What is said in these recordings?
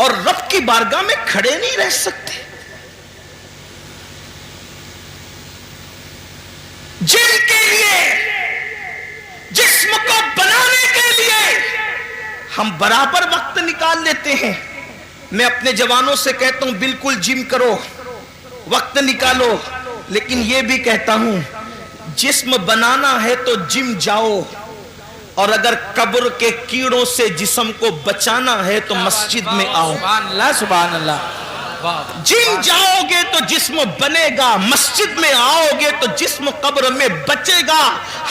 اور رب کی بارگاہ میں کھڑے نہیں رہ سکتے. جن کے لیے جسم کو بنانے کے لیے ہم برابر وقت نکال لیتے ہیں. میں اپنے جوانوں سے کہتا ہوں بالکل جم کرو, وقت نکالو, لیکن یہ بھی کہتا ہوں جسم بنانا ہے تو جم جاؤ, اور اگر قبر کے کیڑوں سے جسم کو بچانا ہے تو مسجد میں آؤ. سبحان اللہ سبحان اللہ. جم جاؤ گے تو جسم بنے گا, مسجد میں آؤ گے تو جسم قبر میں بچے گا.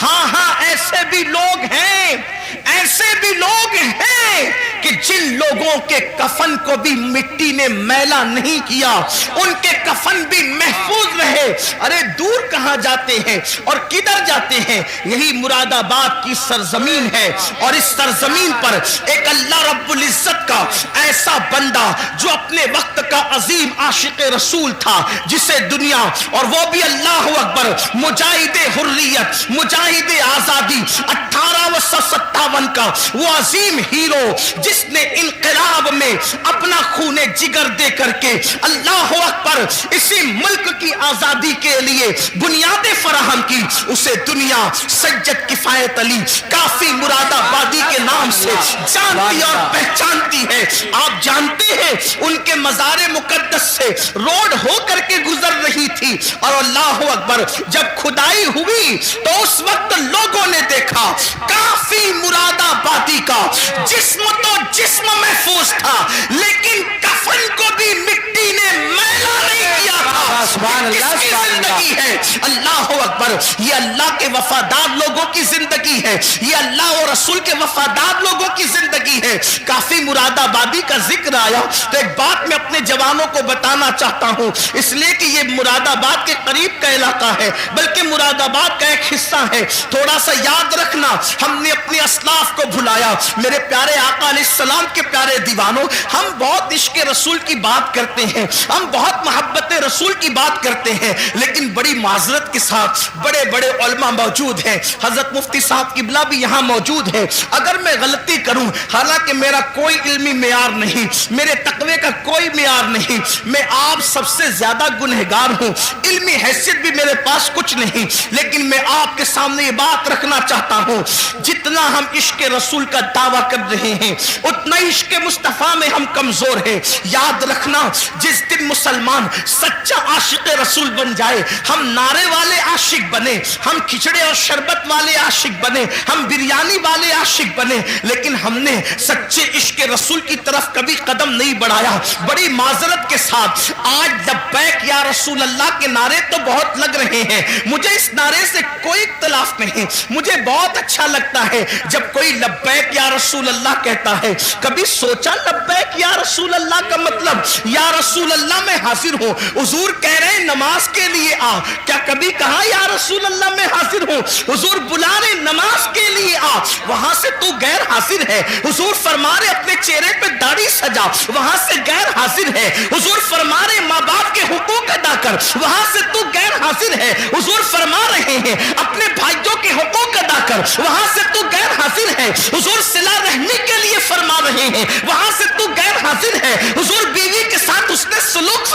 ہاں ایسے بھی لوگ ہیں, ایسے بھی لوگ ہیں کہ جن لوگوں کے کفن کو بھی مٹی نے میلا نہیں کیا, ان کے کفن بھی محفوظ رہے. ارے دور کہاں جاتے ہیں اور کدھر جاتے ہیں؟ یہی مراد آباد کی سرزمین ہے, اور اس سرزمین پر ایک اللہ رب العزت کا ایسا بندہ جو اپنے وقت کا عظیم عاشق رسول تھا, جسے دنیا, اور وہ بھی اللہ اکبر, مجاہد حریت, مجاہد آزادی 1857 کا وہ عظیم ہیرو جس نے انقلاب میں اپنا خون جگر دے کر کے اللہ اکبر اسی ملک کی آزادی کے لیے بنیادیں فراہم کی, اسے دنیا سید کفایت علی کافی مراد آبادی کے نام سے جانتی اور پہچانتی ہے. آپ جانتے ہیں ان کے مزار مقدس سے روڈ ہو کر کے گزر رہی تھی, اور اللہ اکبر جب کھدائی ہوئی تو اس وقت لوگوں نے دیکھا کافی مراد آبادی کا جسم تو جسم محفوظ تھا, لیکن کفن کو بھی مٹی نے میلا نہیں کیا تھا. سبحان اللہ کس کی زندگی ہے؟ اللہ اکبر, یہ اللہ کے وفادار لوگوں کی زندگی ہے, یہ اللہ اور رسول کے وفادار لوگوں کی زندگی ہے. کافی مراد آبادی کا ذکر آیا تو ایک بات میں اپنے جوانوں کو بتانا چاہتا ہوں, اس لیے کہ یہ مراد آباد کے قریب کا علاقہ ہے, بلکہ مراد آباد کا ایک حصہ ہے. تھوڑا سا یاد رکھنا, ہم نے اپنے اسلاف کو بھلایا. میرے پیارے آقا علیہ السلام کے پیارے دیوانوں, ہم بہت عشق رسول کی بات کرتے ہیں, ہم بہت محبت رسول کی بات کرتے ہیں, لیکن بڑی معذرت کے ساتھ بڑے بڑے علماء موجود ہیں. حضرت مفتی صاحب قبلہ بھی یہاں موجود ہے. اگر میں غلطی کروں, حالانکہ میرا کوئی علمی معیار نہیں, میرے تقوی کا کوئی معیار نہیں, میں آپ سب سے زیادہ گنہگار ہوں, علمی حیثیت بھی میرے پاس کچھ نہیں, لیکن میں آپ کے سامنے یہ بات رکھنا چاہتا ہوں, جتنا ہم عشق رسول کا دعویٰ کر رہے ہیں اتنا عشق مصطفیٰ میں ہم کمزور ہیں. یاد رکھنا, جس دن مسلمان سچا عاشق رسول بن جائے, ہم نعرے والے عاشق بنے, ہم کھچڑے اور شربت والے عاشق بنے, ہم بریانی والے عاشق بنے, لیکن ہم نے سچے عشق رسول کی طرف کبھی قدم نہیں بڑھایا. بڑی معذرت کے ساتھ آج لبیک یا رسول اللہ کے نعرے تو بہت لگ رہے ہیں, مجھے اس نعرے سے کوئی اختلاف نہیں, مجھے بہت اچھا لگتا ہے جب کوئی لبیک یا رسول اللہ کہتا ہے. کبھی سوچا لبیک یا رسول اللہ کا مطلب یا رسول اللہ میں حاضر ہوں, حضور کہہ رہے ہیں نماز کے لیے آ, کیا کبھی کہا یا رسول اللہ میں حاضر ہوں؟ حضور بلا رہے نماز کے لیے آ, وہاں سے تو غیر حاضر ہے. حضور فرما رہے اپنے چہرے پہ داڑھی سجا, وہاں سے غیر حاضر ہے. حضور فرما رہے ماں باپ کے حقوق ادا کر, وہاں سے تو غیر حاضر ہے. حضور فرما رہے ہیں اپنے بھائیوں کے حقوق ادا کر, وہاں سے تو غیر حاضر ہے. حضور صلہ رحمی کے لیے فرما رہے ہیں, وہاں سے تو غیر حاضر ہے. حضور بیوی کے ساتھ اس نے سلوک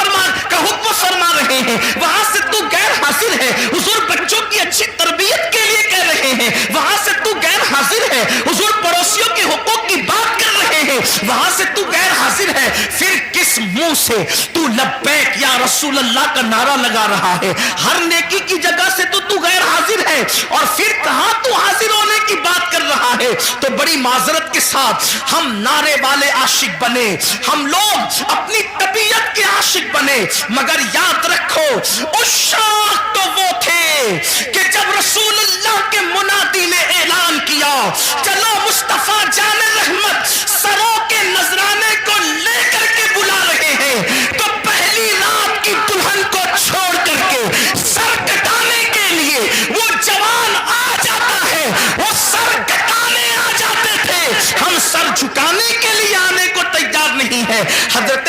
کا حکم فرما رہے ہیں, وہاں سے تو غیر حاضر ہے. حضور بچوں کی اچھی تربیت کے لیے کہہ رہے ہیں, وہاں سے تو غیر حاضر ہے. حضور پڑوسیوں کے حقوق کی بات کر رہے ہیں, وہاں سے تو غیر حاضر ہے. پھر کس منہ سے تو لبیک یا رسول اللہ کا نعرہ لگا رہا ہے؟ ہر نیکی کی جگہ سے تو غیر حاضر ہے, اور پھر کہاں تو حاضر ہونے کی بات کر رہا ہے؟ تو بڑی معذرت کے ساتھ ہم نعرے والے عاشق بنے, ہم لوگ اپنی طبیعت کے عاشق بنے, مگر یاد رکھو عشاق تو وہ تھے کہ جب رسول اللہ کے منادی نے اعلان کیا چلو مصطفیٰ جان رحمت سروں کے نذرانے کو لے کر کے بلا رہے ہیں, تو پہلی رات کی دلہن کو چھوڑ کر کے سر کٹانے کے لیے وہ جوان آ جاتا ہے, وہ سر کٹانے آ جاتے تھے, ہم سر جھکانے کے لیے آنے کو تیار نہیں ہے. حضرت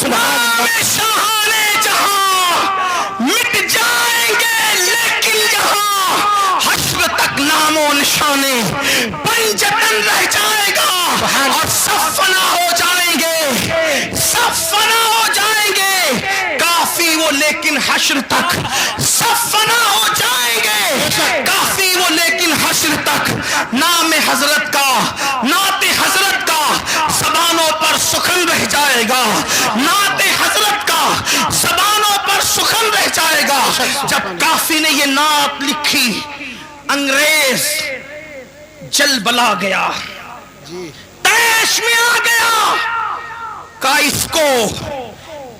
شاہانے جہاں مٹ جائیں گے، لیکن یہاں حشر تک نام و نشانے پنجتن رہ جائے گا، اور سب فنا ہو جائیں گے، سب فنا ہو جائیں گے، کافی وہ لیکن حشر تک سب فنا ہو جائیں گے، کافی وہ لیکن حشر تک نام حضرت کا، نعت حضرت کا زبانوں پر سخن رہ جائے گا، نعت حضرت کا زبانوں پر سخن رہ جائے گا۔ جب کافی نے یہ نعت لکھی، انگریز جل بلا گیا، تیش میں آ گیا، کہا اس کو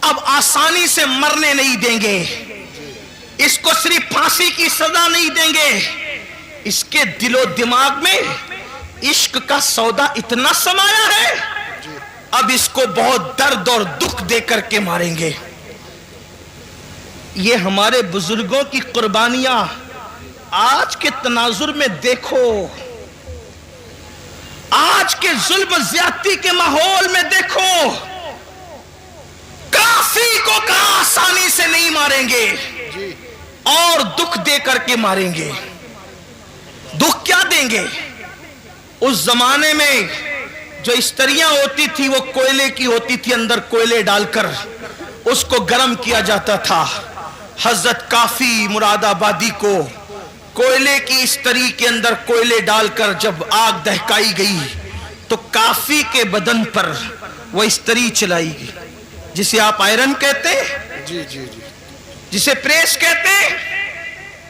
اب آسانی سے مرنے نہیں دیں گے، اس کو صرف پھانسی کی سزا نہیں دیں گے، اس کے دل و دماغ میں عشق کا سودا اتنا سمایا ہے، اب اس کو بہت درد اور دکھ دے کر کے ماریں گے۔ یہ ہمارے بزرگوں کی قربانیاں آج کے تناظر میں دیکھو، آج کے ظلم زیادتی کے ماحول میں دیکھو، کافی کو کہاں آسانی سے نہیں ماریں گے اور دکھ دے کر کے ماریں گے۔ دکھ کیا دیں گے؟ اس زمانے میں جو استریاں ہوتی تھی وہ کوئلے کی ہوتی تھی، اندر کوئلے ڈال کر اس کو گرم کیا جاتا تھا۔ حضرت کافی مراد آبادی کو کوئلے کی استری کے اندر کوئلے ڈال کر جب آگ دہکائی گئی تو کافی کے بدن پر وہ استری چلائی گئی، جسے آپ آئرن کہتے، جسے پریس کہتے،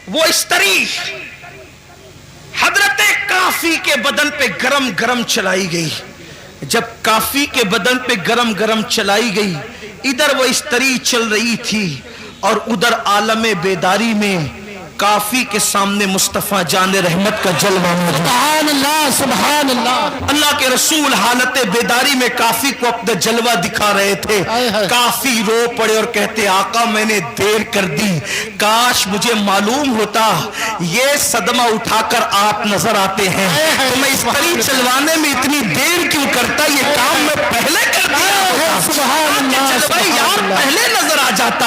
وہ استری حضرت کافی کے بدن پہ گرم گرم چلائی گئی۔ جب کافی کے بدن پہ گرم گرم چلائی گئی، ادھر وہ استری چل رہی تھی اور ادھر عالم بیداری میں کافی کے سامنے مصطفیٰ جان رحمت کا جلوہ موجود۔ سبحان اللہ، سبحان اللہ۔ اللہ کے رسول حالت بیداری میں کافی کو اپنا جلوہ دکھا رہے تھے۔ کافی رو پڑے اور کہتے آقا میں نے دیر کر دی، کاش مجھے معلوم ہوتا یہ صدمہ اٹھا کر آپ نظر آتے ہیں تو میں اس طریق چلوانے میں اتنی دیر کیوں کرتا، یہ کام میں پہلے کر دیا جلوہ یار پہلے نظر آ جاتا۔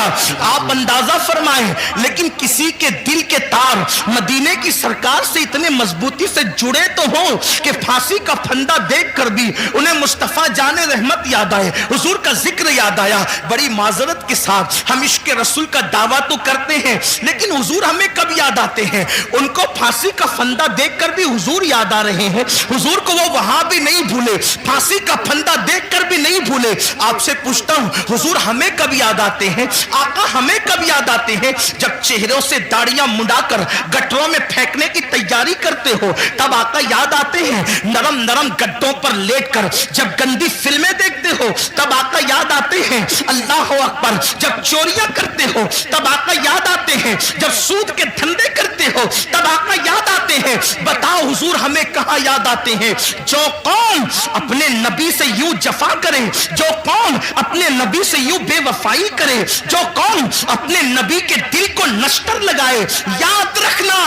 آپ اندازہ فرمائیں، لیکن کسی کے دل کے تار مدینے کی سرکار سے اتنے مضبوطی سے جڑے تو ہوں کہ پھانسی کا پھندا دیکھ کر بھی انہیں مصطفیٰ جان رحمت یاد آئے، حضور کا ذکر یاد آیا۔ بڑی معذرت کے ساتھ ہم عشق رسول کا دعویٰ تو کرتے ہیں، لیکن حضور ہمیں کب یاد آتے ہیں؟ ان کو پھانسی کا پھندا دیکھ کر بھی حضور یاد آ رہے ہیں، حضور کو وہ وہاں بھی نہیں بھولے، پھانسی کا پھندا دیکھ کر بھی نہیں بھولے۔ آپ سے پوچھتا ہوں حضور ہمیں کب یاد آتے ہیں؟ آقا ہمیں کب یاد آتے ہیں؟ جب چہروں سے داڑیاں منڈا کر گٹروں میں پھینکنے کی تیاری کرتے ہو تب آقا یاد آتے ہیں، نرم نرم گڈوں پر لیٹ کر جب گندی فلمیں دیکھتے ہو تب آقا یاد آتے ہیں، اللہ اکبر، جب چوریاں کرتے ہو تب آقا یاد آتے ہیں، جب سود کے دھندے کرتے ہو تب آقا یاد آتے ہیں۔ بتاؤ حضور ہمیں کہاں یاد آتے ہیں؟ جو قوم اپنے نبی سے یوں جفا کرے، جو قوم اپنے نبی سے یوں بے وفائی کرے، جو قوم اپنے نبی کے دل کو نشتر لگائے، یاد رکھنا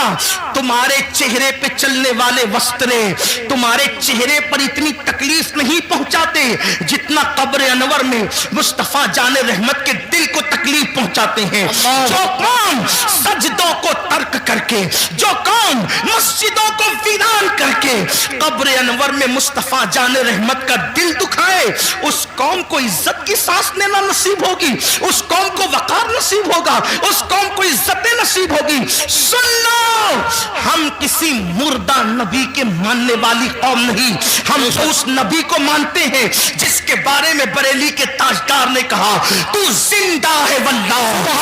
تمہارے چہرے پہ چلنے والے وسطرے تمہارے چہرے پر اتنی تکلیف نہیں پہنچاتے جتنا قبر انور میں مصطفیٰ جان رحمت کے دل کو تکلیف پہنچاتے ہیں۔ جو قوم سجدوں کو ترک کر کے، جو قوم مسجدوں کو ویران کر کے قبر انور میں مصطفیٰ جان رحمت کا دل دکھائے، اس قوم کو عزت کی سانس لینا نصیب ہوگی، اس قوم کو وقار نصیب ہوگا، اس قوم کو عزت نصیب ہوگی۔ سن لو، ہم کسی مردہ نبی کے ماننے والی قوم نہیں، ہم اس نبی کو مانتے ہیں جس کے بارے میں بریلی کے تاجدار نے کہا تو زندہ ہے واللہ، تو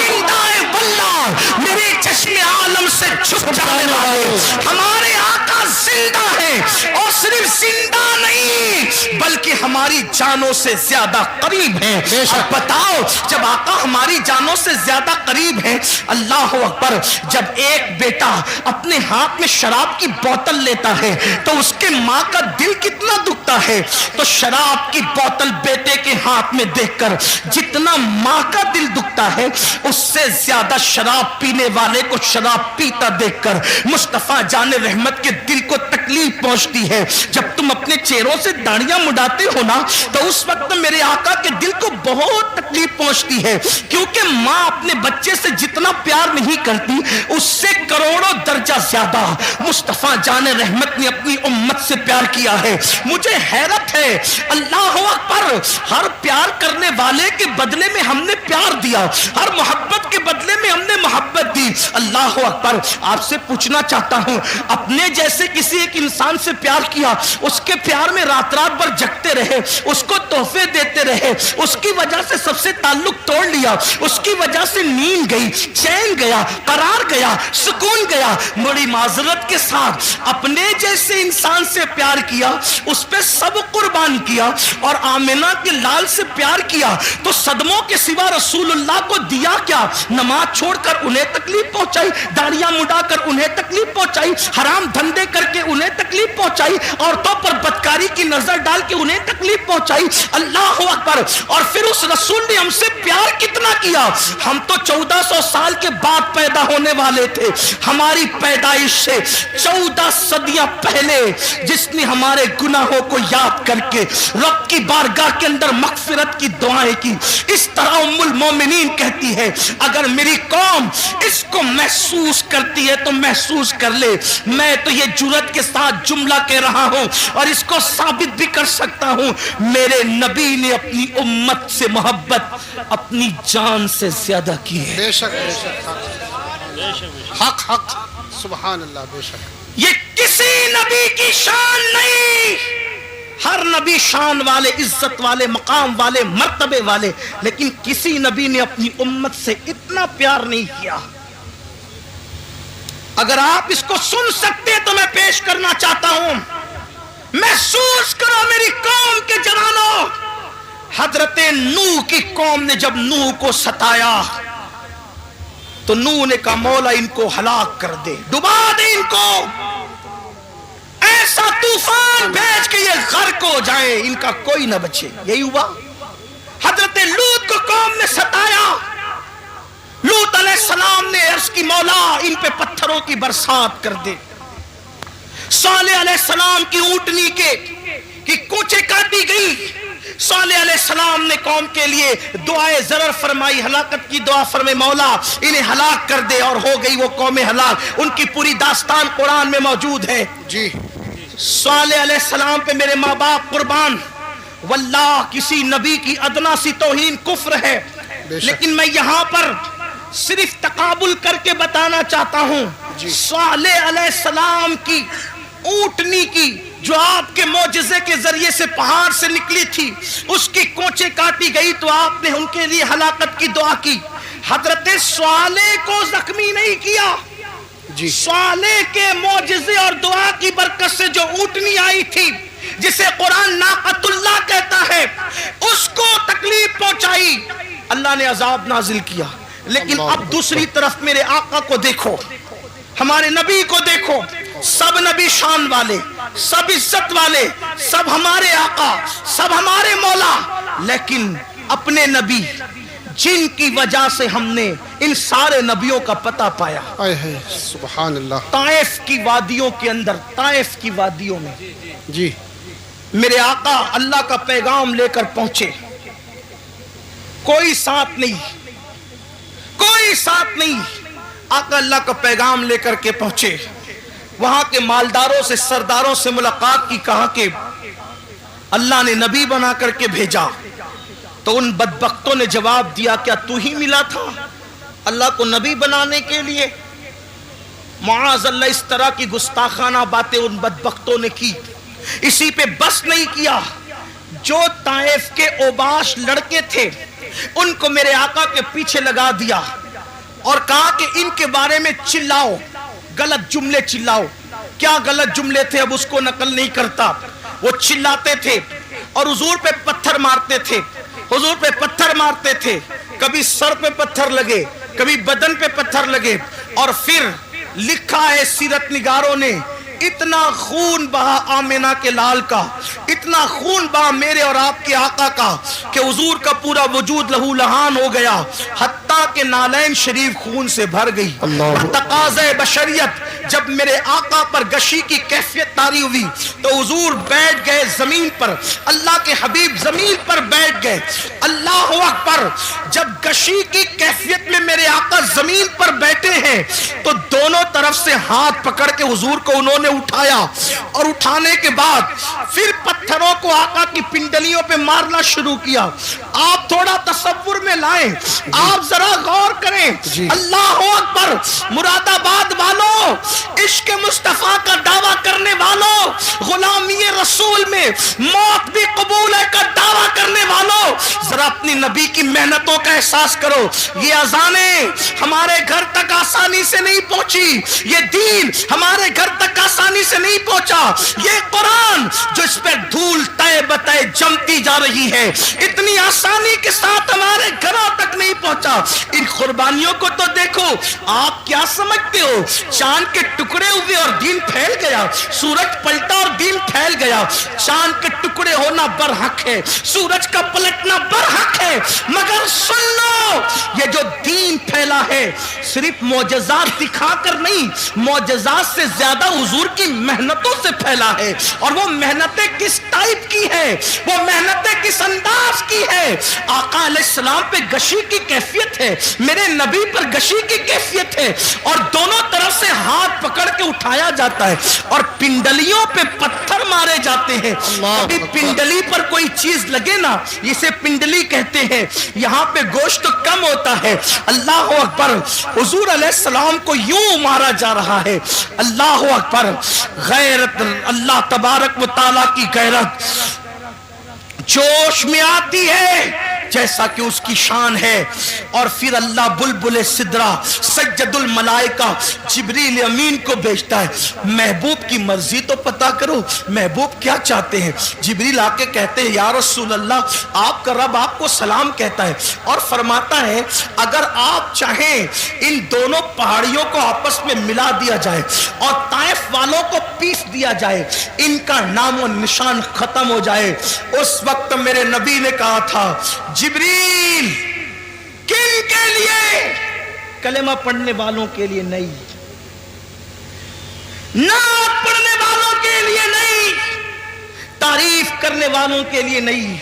زندہ ہے واللہ، میرے چشم عالم سے چھپ جانے والے ہمارے آقا زندہ ہیں، اور صرف زندہ نہیں بلکہ ہماری جانوں سے زیادہ قریب ہیں۔ اب بتاؤ جب آقا ہماری جانوں سے زیادہ قریب ہیں، اللہ اکبر، جب ایک بیٹا اپنے ہاتھ میں شراب کی بوتل لیتا ہے تو اس کے ماں کا دل کتنا دکھتا ہے، تو شراب کی بوتل بیٹے کے ہاتھ میں دیکھ کر جتنا ماں کا دل دکھتا ہے اس سے زیادہ شراب پینے والے کو شراب پیتا دیکھ کر مصطفیٰ جان رحمت کے دل کو تکلیف پہنچتی ہے۔ جب تم اپنے چہروں سے داڑیاں مڈاتے ہو نا تو اس وقت میرے آقا کے دل کو بہت تکلیف پہنچتی ہے، کیونکہ ماں اپنے بچے سے جتنا پیار نہیں کرتی اس سے کروڑوں درجہ زیادہ مصطفیٰ جان رحمت نے اپنی امت سے پیار کیا ہے۔ مجھے حیرت ہے، اللہ اکبر، ہر پیار کرنے والے کے بدلے میں ہم نے پیار دیا، ہر محبت کے بدلے میں ہم نے محبت دی۔ اللہ اکبر، آپ سے پوچھنا چاہتا ہوں، اپنے جیسے کسی ایک انسان سے پیار کیا، اس کے پیار میں رات رات بھر جگتے رہے، اس کو تحفے دیتے رہے، اس کی وجہ سے سب سے تعلق توڑ لیا، اس کی وجہ سے نیند گئی، چین گیا، قرار گیا، سکون گیا، بڑی معذرت کے ساتھ اپنے جیسے انسان سے پیار کیا، اس پہ سب قربان کیا، اور آمنہ کے لال سے پیار کیا تو صدموں کے سوا رسول اللہ کو دیا کیا؟ نماز چھوڑ کر انہیں تکلیف پہنچائی، داڑیاں مڈا کر انہیں تکلیف پہنچائی، حرام دھندے کر کے انہیں تکلیف پہنچائی، عورتوں پر بدکاری کی نظر ڈال کے انہیں تکلیف پہنچائی۔ اللہ اکبر، اور پھر اس رسول نے ہم سے پیار کتنا کیا؟ ہم تو 1400 سال کے بعد پیدا ہونے والے تھے، ہماری پیدائش سے 14 صدیاں پہلے جس نے ہمارے گناہوں کو یاد کر کے رب کی بارگاہ کے اندر مغفرت کی دعائیں کی۔ اس طرح ام المومنین کہتی ہے، اگر میری قوم اس کو محسوس کرتی ہے تو محسوس کر لے، میں تو یہ جرأت کے ساتھ جملہ کہہ رہا ہوں اور اس کو ثابت بھی کر سکتا ہوں، میرے نبی نے اپنی امت سے محبت اپنی جان سے زیادہ کی ہے۔ بے شک بے شک، حق حق، سبحان اللہ، بے شک۔ یہ کسی نبی کی شان نہیں، ہر نبی شان والے، عزت والے، مقام والے، مرتبے والے، لیکن کسی نبی نے اپنی امت سے اتنا پیار نہیں کیا۔ اگر آپ اس کو سن سکتے تو میں پیش کرنا چاہتا ہوں، محسوس کرو میری قوم کے جوانوں، حضرت نوح کی قوم نے جب نوح کو ستایا تو نوح نے کہا مولا ان کو ہلاک کر دے، ڈبا دے ان کو، ایسا طوفان بھیج کے یہ غرق ہو جائے، ان کا کوئی نہ بچے۔ یہی ہوا، حضرت لوط کو قوم نے ستایا، لوط علیہ السلام نے عرض کی مولا ان پہ پتھروں کی برسات کر دے۔ صالح علیہ السلام کی اونٹنی کی کوچے کاٹی گئی، صالح علیہ السلام نے قوم کے لیے دعائے ضرر فرمائی، ہلاکت کی دعا فرمائی، مولا انہیں ہلاک کر دے، اور ہو گئی وہ قوم ہلاک۔ ان کی پوری داستان قرآن میں موجود ہے۔ جی، صالح علیہ السلام پہ میرے ماں باپ قربان، واللہ کسی نبی کی ادنا سی توہین کفر ہے، لیکن میں یہاں پر صرف تقابل کر کے بتانا چاہتا ہوں، صالح علیہ السلام کی اونٹنی کی جو آپ کے معجزے کے ذریعے سے پہاڑ سے نکلی تھی، اس کی کوچے کاٹی گئی تو آپ نے ان کے لیے ہلاکت کی دعا کی۔ حضرت صالح کو زخمی نہیں کیا، جی، صالح کے معجزے اور دعا کی برکت سے جو اونٹنی آئی تھی جسے قرآن ناقۃ اللہ کہتا ہے، اس کو تکلیف پہنچائی، اللہ نے عذاب نازل کیا۔ لیکن اب دوسری طرف میرے آقا کو دیکھو، ہمارے نبی کو دیکھو، سب نبی شان والے، سب عزت والے، سب ہمارے آقا، سب ہمارے مولا، لیکن اپنے نبی جن کی وجہ سے ہم نے ان سارے نبیوں کا پتہ پایا، آئے ہے، سبحان اللہ، طائف کی وادیوں کے اندر، طائف کی وادیوں میں جی، میرے آقا اللہ کا پیغام لے کر پہنچے، کوئی ساتھ نہیں، کوئی ساتھ نہیں، آقا اللہ کا پیغام لے کر کے پہنچے، وہاں کے مالداروں سے، سرداروں سے ملاقات کی، کہا کہ اللہ نے نبی بنا کر کے بھیجا، تو ان بدبختوں نے جواب دیا کیا تو ہی ملا تھا اللہ کو نبی بنانے کے لیے؟ معاذ اللہ، اس طرح کی گستاخانہ باتیں ان بدبختوں نے کی۔ اسی پہ بس نہیں کیا، جو طائف کے اوباش لڑکے تھے ان کو میرے آقا کے پیچھے لگا دیا اور کہا کہ ان کے بارے میں چلاؤ، غلط جملے چلاؤ۔ کیا غلط جملے تھے اب اس کو نقل نہیں کرتا، وہ چلاتے تھے اور حضور پہ پتھر مارتے تھے، حضور پہ پتھر مارتے تھے، کبھی سر پہ پتھر لگے، کبھی بدن پہ پتھر لگے، اور پھر لکھا ہے سیرت نگاروں نے، اتنا خون بہا آمنہ کے لال کا، اتنا خون بہا میرے اور آپ کے آقا کا کہ حضور کا پورا وجود لہو لہان ہو گیا، حتیٰ آقا کے نالین شریف خون سے بھر گئی. تقاضۂ بشریت جب میرے آقا پر گشی کی کیفیت طاری ہوئی تو حضور بیٹھ گئے زمین پر. اللہ کے حبیب زمین پر بیٹھ گئے. اللہ اکبر. جب گشی کی کیفیت میں میرے آقا زمین پر بیٹھے ہیں تو دونوں طرف سے ہاتھ پکڑ کے حضور کو انہوں نے اٹھایا, اور اٹھانے کے بعد پھر پتھروں کو آقا کی پنڈلیوں پہ مارنا شروع کیا. آپ تھوڑا تصور میں لائیں, آپ ذرا غور کریں. اللہ اکبر. مراد آباد والوں, عشق مصطفیٰ کا دعویٰ کرنے والوں, غلامی رسول میں موت بھی قبول ہے کا دعویٰ کرنے والوں, ذرا اپنی نبی کی محنتوں کا احساس کرو. یہ اذانیں ہمارے گھر تک آسانی سے نہیں پہنچی, یہ دین ہمارے گھر تک آسانی سے نہیں پہنچا, یہ قرآن جو اس پہ دھول تہ بتہ جمتی جا رہی ہے اتنی آسانی کے ساتھ ہمارے گھروں تک نہیں پہنچا. ان قربانیوں کو تو دیکھو. آپ کیا سمجھتے ہو چاند کے ٹکڑے ہوئے اور دین پھیل گیا, سورج پلٹا اور دین پھیل گیا. چاند کے ٹکڑے ہونا برحق ہے, سورج کا پلٹنا برحق ہے, مگر سن لو یہ جو دین پھیلا ہے صرف معجزات دکھا کر نہیں, معجزات سے زیادہ حضور کی محنتوں سے پھیلا ہے. اور وہ محنتیں کس ٹائپ کی ہے, وہ محنتیں کس انداز کی ہے. آقا علیہ السلام پہ گشی کی کیفیت ہے, میرے نبی پر گشی کی کیفیت ہے, اور دونوں طرف سے ہاتھ پکڑ کے اٹھایا جاتا ہے اور پنڈلیوں پہ پتھر مارے جاتے ہیں. ابھی پنڈلی پر کوئی چیز لگے نا, اسے پنڈلی کہتے ہیں. یہاں پہ گوشت کم ہوتا ہے. اللہ اکبر. حضور علیہ السلام کو یوں مارا جا رہا ہے. اللہ اکبر. غیرت, اللہ تبارک و تعالیٰ کی غیرت جوش میں آتی ہے جیسا کہ اس کی شان ہے. اور پھر اللہ بلبل سدرا سجد الملائکہ جبریل امین کو بھیجتا ہے. محبوب کی مرضی تو پتا کرو, محبوب کیا چاہتے ہیں. جبریل آ کے کہتے ہیں یا رسول اللہ آپ کا رب آپ کو سلام کہتا ہے, اور فرماتا ہے اگر آپ چاہیں ان دونوں پہاڑیوں کو آپس میں ملا دیا جائے اور طائف والوں کو پیس دیا جائے, ان کا نام و نشان ختم ہو جائے. اس وقت میرے نبی نے کہا تھا جبریل کن کے لیے, کلمہ پڑھنے والوں کے لیے نہیں, نعت پڑھنے والوں کے لیے نہیں, تعریف کرنے والوں کے لیے نہیں,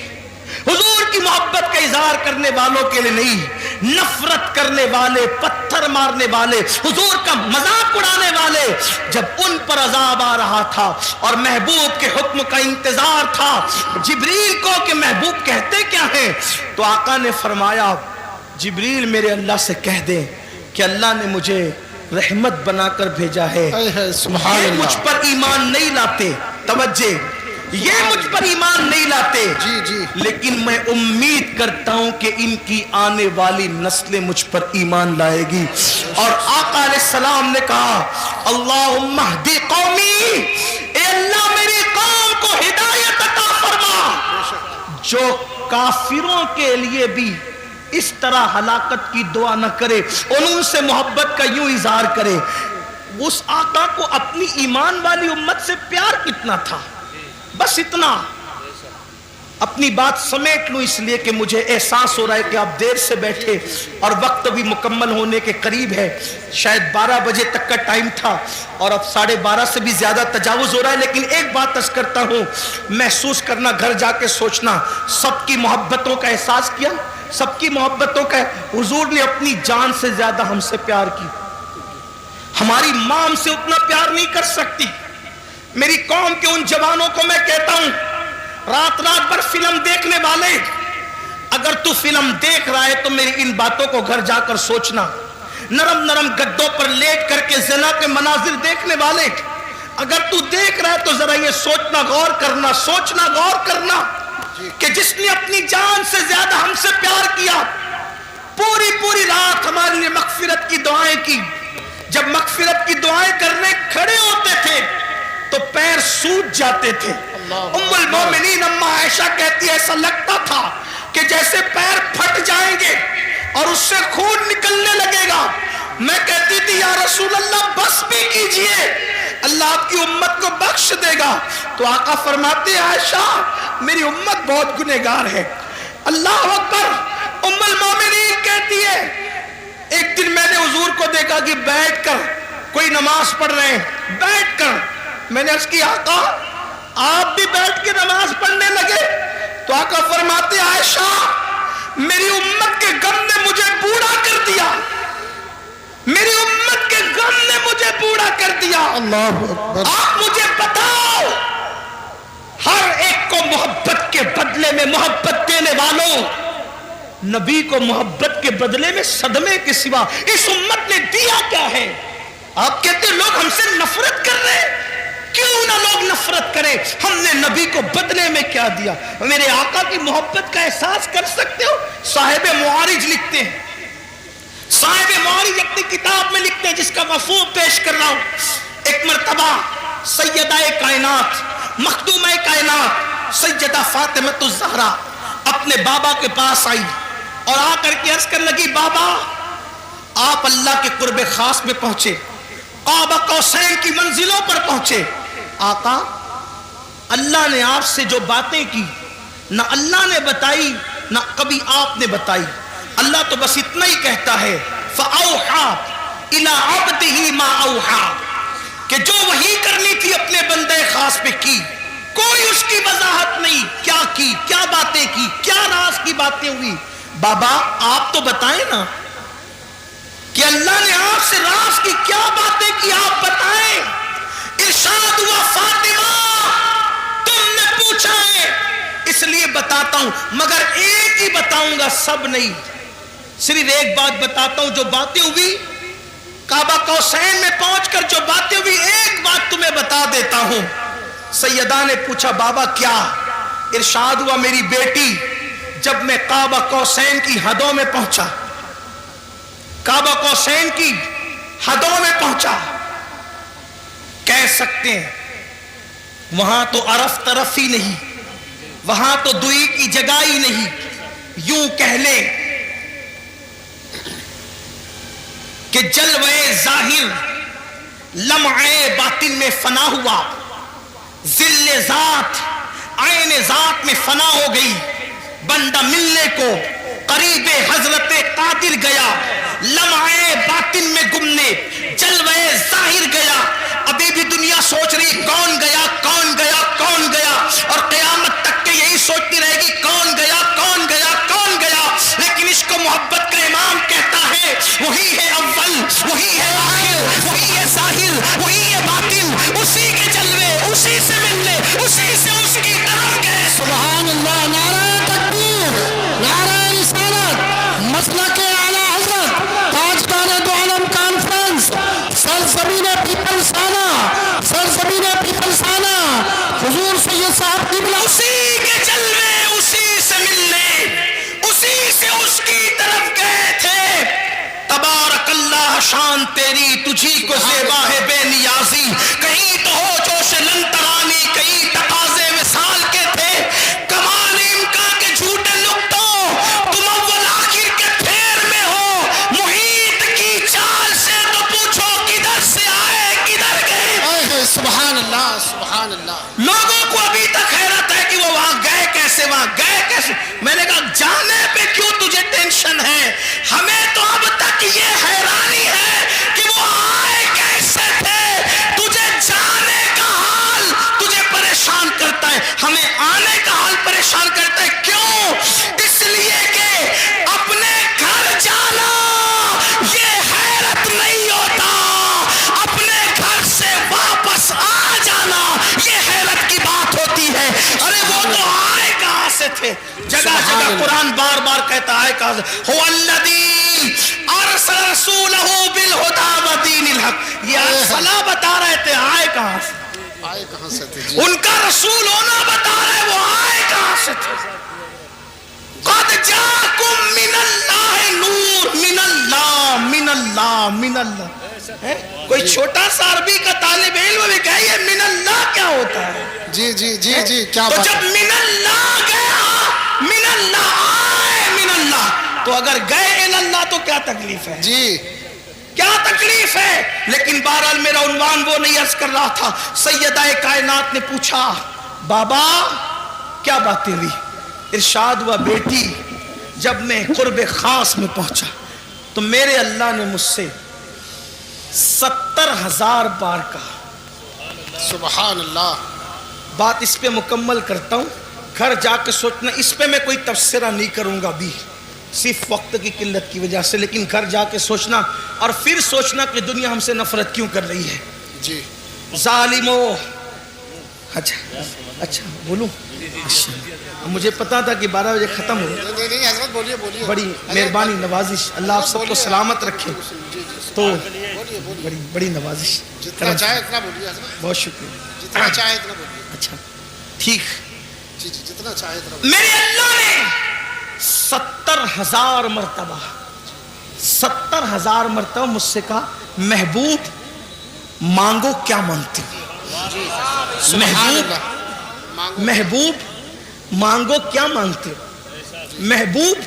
حضور کی محبت کا اظہار کرنے والوں کے لیے نہیں, نفرت کرنے والے, پتھر مارنے والے, حضور کا مذاق اڑانے والے. جب ان پر عذاب آ رہا تھا اور محبوب کے حکم کا انتظار تھا جبریل کو کہ محبوب کہتے کیا ہیں, تو آقا نے فرمایا جبریل میرے اللہ سے کہہ دیں کہ اللہ نے مجھے رحمت بنا کر بھیجا ہے. یہ مجھ پر ایمان نہیں لاتے, توجہ, یہ مجھ پر ایمان نہیں لاتے, لیکن میں امید کرتا ہوں کہ ان کی آنے والی نسلیں مجھ پر ایمان لائے گی. اور آقا علیہ السلام نے کہا اللہم اہدی قومی, اے اللہ میری قوم کو ہدایت عطا فرما. جو کافروں کے لیے بھی اس طرح ہلاکت کی دعا نہ کرے اور ان سے محبت کا یوں اظہار کرے. اس آقا کو اپنی ایمان والی امت سے پیار کتنا تھا, بس اتنا. اپنی بات سمیٹ لوں اس لیے کہ مجھے احساس ہو رہا ہے کہ آپ دیر سے بیٹھے اور وقت بھی مکمل ہونے کے قریب ہے. شاید 12 بجے تک کا ٹائم تھا اور اب 12:30 سے بھی زیادہ تجاوز ہو رہا ہے. لیکن ایک بات عرض کرتا ہوں, محسوس کرنا, گھر جا کے سوچنا, سب کی محبتوں کا احساس کیا, سب کی محبتوں کا. حضور نے اپنی جان سے زیادہ ہم سے پیار کی. ہماری ماں ہم سے اتنا پیار نہیں کر سکتی. میری قوم کے ان جوانوں کو میں کہتا ہوں, رات بھر فلم دیکھنے والے, اگر تو فلم دیکھ رہا ہے تو میری ان باتوں کو گھر جا کر سوچنا. نرم گدوں پر لیٹ کر کے زنا کے مناظر دیکھنے والے, اگر تو دیکھ رہا ہے تو ذرا یہ سوچنا, غور کرنا, سوچنا, غور کرنا کہ جس نے اپنی جان سے زیادہ ہم سے پیار کیا, پوری رات ہمارے لیے مغفرت کی دعائیں کی. جب مغفرت کی دعائیں کرنے کھڑے ہوتے تھے تو پیر سوج جاتے تھے. ام المومنین اما عائشہ کہتی ہے ایسا لگتا تھا کہ جیسے پیر پھٹ جائیں گے اور اس سے خون نکلنے لگے گا. میں کہتی تھی یا رسول اللہ بس بھی کیجئے, اللہ آپ کی امت کو بخش دے گا. تو آقا فرماتے ہیں عائشہ میری امت بہت گنہگار ہے. اللہ اکبر. ام المومنین کہتی ہے ایک دن میں نے حضور کو دیکھا کہ بیٹھ کر کوئی نماز پڑھ رہے ہیں، بیٹھ کر. میں نے عرض کی آقا آپ بھی بیٹھ کے نماز پڑھنے لگے؟ تو آقا فرماتے عائشہ میری امت کے غم نے مجھے بوڑھا کر دیا، میری امت کے غم نے مجھے بوڑھا کر دیا. اللہ اکبر. آپ مجھے بتاؤ، ہر ایک کو محبت کے بدلے میں محبت دینے والوں، نبی کو محبت کے بدلے میں صدمے کے سوا اس امت نے دیا کیا ہے؟ آپ کہتے ہیں لوگ ہم سے نفرت کر رہے ہیں، کیوں نہ لوگ نفرت کریں، ہم نے نبی کو بدلے میں کیا دیا؟ میرے آقا کی محبت کا احساس کر سکتے ہو؟ صاحب معارج لکھتے ہیں، صاحب معارج اپنی کتاب میں لکھتے ہیں جس کا مفہوم پیش کر رہا ہوں. ایک مرتبہ سیدہ کائنات مخدومہ کائنات سیدہ فاطمہ الزہرا اپنے بابا کے پاس آئی اور آ کر کے عرض کر لگی بابا آپ اللہ کے قرب خاص میں پہنچے، قاب قوسین کی منزلوں پر پہنچے. آقا اللہ نے آپ سے جو باتیں کی نہ اللہ نے بتائی نہ کبھی آپ نے بتائی. اللہ تو بس اتنا ہی کہتا ہے فَأَوْحَا إِلَىٰ عَبْدِهِ مَا أَوْحَا کہ جو وحی کرنی تھی اپنے بندے خاص پہ کی، کوئی اس کی وضاحت نہیں کیا کی، کیا باتیں کی، کیا راز کی باتیں ہوئی. بابا آپ تو بتائیں نا کہ اللہ نے آپ سے راز کی کیا باتیں کی، آپ بتائیں. ارشاد ہوا فاطمہ تم نے پوچھا ہے اس لیے بتاتا ہوں، مگر ایک ہی بتاؤں گا، سب نہیں، صرف ایک بات بتاتا ہوں. جو باتیں ہوئی کعبہ قوسین میں پہنچ کر جو باتیں ہوئی ایک بات تمہیں بتا دیتا ہوں. سیدہ نے پوچھا بابا کیا؟ ارشاد ہوا میری بیٹی جب میں کعبہ قوسین کی حدوں میں پہنچا، کعبہ قوسین کی حدوں میں پہنچا، کہہ سکتے ہیں وہاں تو عرف طرف ہی نہیں، وہاں تو دوئی کی جگہ ہی نہیں، یوں کہہ لیں کہ جلوے ظاہر لمعے باطن میں فنا ہوا، ذل ذات عین ذات میں فنا ہو گئی. بندہ ملنے کو قریب حضرت قادر گیا، لمعے باطن میں گمنے جلوے ظاہر گیا. ابھی بھی دنیا سوچ رہی کون گیا کون گیا کون گیا، اور قیامت تک کے یہی سوچتی رہے گی کون گیا کون گیا کون گیا. لیکن اس کو محبت کا امام کہتا ہے وہی ہے اول، وہی ہے آخر، وہی ہے ظاہر، وہی ہے باطن، اسی کے جلوے، اسی سے ملنے، اسی سے اس کی طرف گئے. سبحان اللہ. نعرہ تکبیر، نعرہ رسالت، مسلک اعلی حضرت تاجدار دو عالم کانفرنس، سرزمین پیپلسانہ، سرزمین پیپلسانہ حضور سید صاحب قبلہ اسی کے جلوے، اسی سے ملنے، اسی سے اس کی طرف گئے تھے. تبارک اللہ شان تیری تجھی کو زیبا ہے بے نیازی، کہیں تو ہو جوش لنترانی، کہیں تقاضے وصال کے تھے. کمال امکان کے جھوٹے نقطوں تم اول آخر کے پھیر میں ہو، محیط کی چال سے تو پوچھو کدھر سے آئے کدھر گئے. سبحان اللہ سبحان اللہ. لوگوں کو ابھی تک حیرت ہے کہ وہ وہاں گئے کیسے، وہاں گئے کیسے. میں نے کہا جانے پہ کیوں تجھے ٹینشن ہے، ہمیں تو اب تک یہ حیرانی ہے کہ وہ آئے کیسے تھے. تجھے جانے کا حال تجھے پریشان کرتا ہے، ہمیں آنے کا حال پریشان کرتا ہے. کیوں؟ اس لیے کہ اپنے گھر جانا یہ حیرت نہیں ہوتا، اپنے گھر سے واپس آ جانا یہ حیرت کی بات ہوتی ہے. ارے وہ تو آئے کہاں سے تھے؟ جگہ جگہ قرآن بار بار کہتا ہے کہاں سے، هو الذی ارسل رسولہ بالہدی ودین الحق. یہ ارسلہ بتا رہے تھے آئے کہاں سے، آئے کہاں سے تھے جی. ان کا رسول ہونا بتا رہے وہ آئے کہاں سے تھے. قد جاکم من اللہ نور، من اللہ من اللہ من اللہ. کوئی چھوٹا سا عربی کا طالب علم بھی کہے یہ من اللہ کیا ہوتا ہے. جی جی جی جی کیا تو بات. جب من اللہ گیا، من اللہ آئے، من اللہ، تو اگر گئے اللہ تو کیا تکلیف ہے جی کیا تکلیف ہے. لیکن بہرحال میرا عنوان وہ نہیں عرض کر رہا تھا. سیدہ کائنات نے پوچھا بابا کیا باتیں ہوئی؟ ارشاد ہوا بیٹی جب میں قرب خاص میں پہنچا، تو میرے اللہ نے مجھ سے 70,000 بار کہا. سبحان اللہ. بات اس پہ مکمل کرتا ہوں, گھر جا کے سوچنا. اس پہ میں کوئی تبصرہ نہیں کروں گا ابھی, صرف وقت کی قلت کی وجہ سے, لیکن گھر جا کے سوچنا اور پھر سوچنا کہ دنیا ہم سے نفرت کیوں کر رہی ہے. جی ظالمو. اچھا بولوں. مجھے پتا تھا کہ 12 بجے ختم ہو. نہیں حضرت بولیے بولیے. بڑی مہربانی, نوازش, اللہ آپ سب کو سلامت رکھے. تو بڑی نوازش. جتنا چاہے اتنا بولیے حضرت. بہت شکریہ. جتنا چاہے اتنا بولیے. اچھا ٹھیک. جی جی جتنا چاہے اتنا بولیے. میرے اللہ نے 70,000 مرتبہ 70,000 مرتبہ مجھ سے کہا محبوب مانگو کیا مانگتے ہو. محبوب مانگو کیا مانگتے ہو. محبوب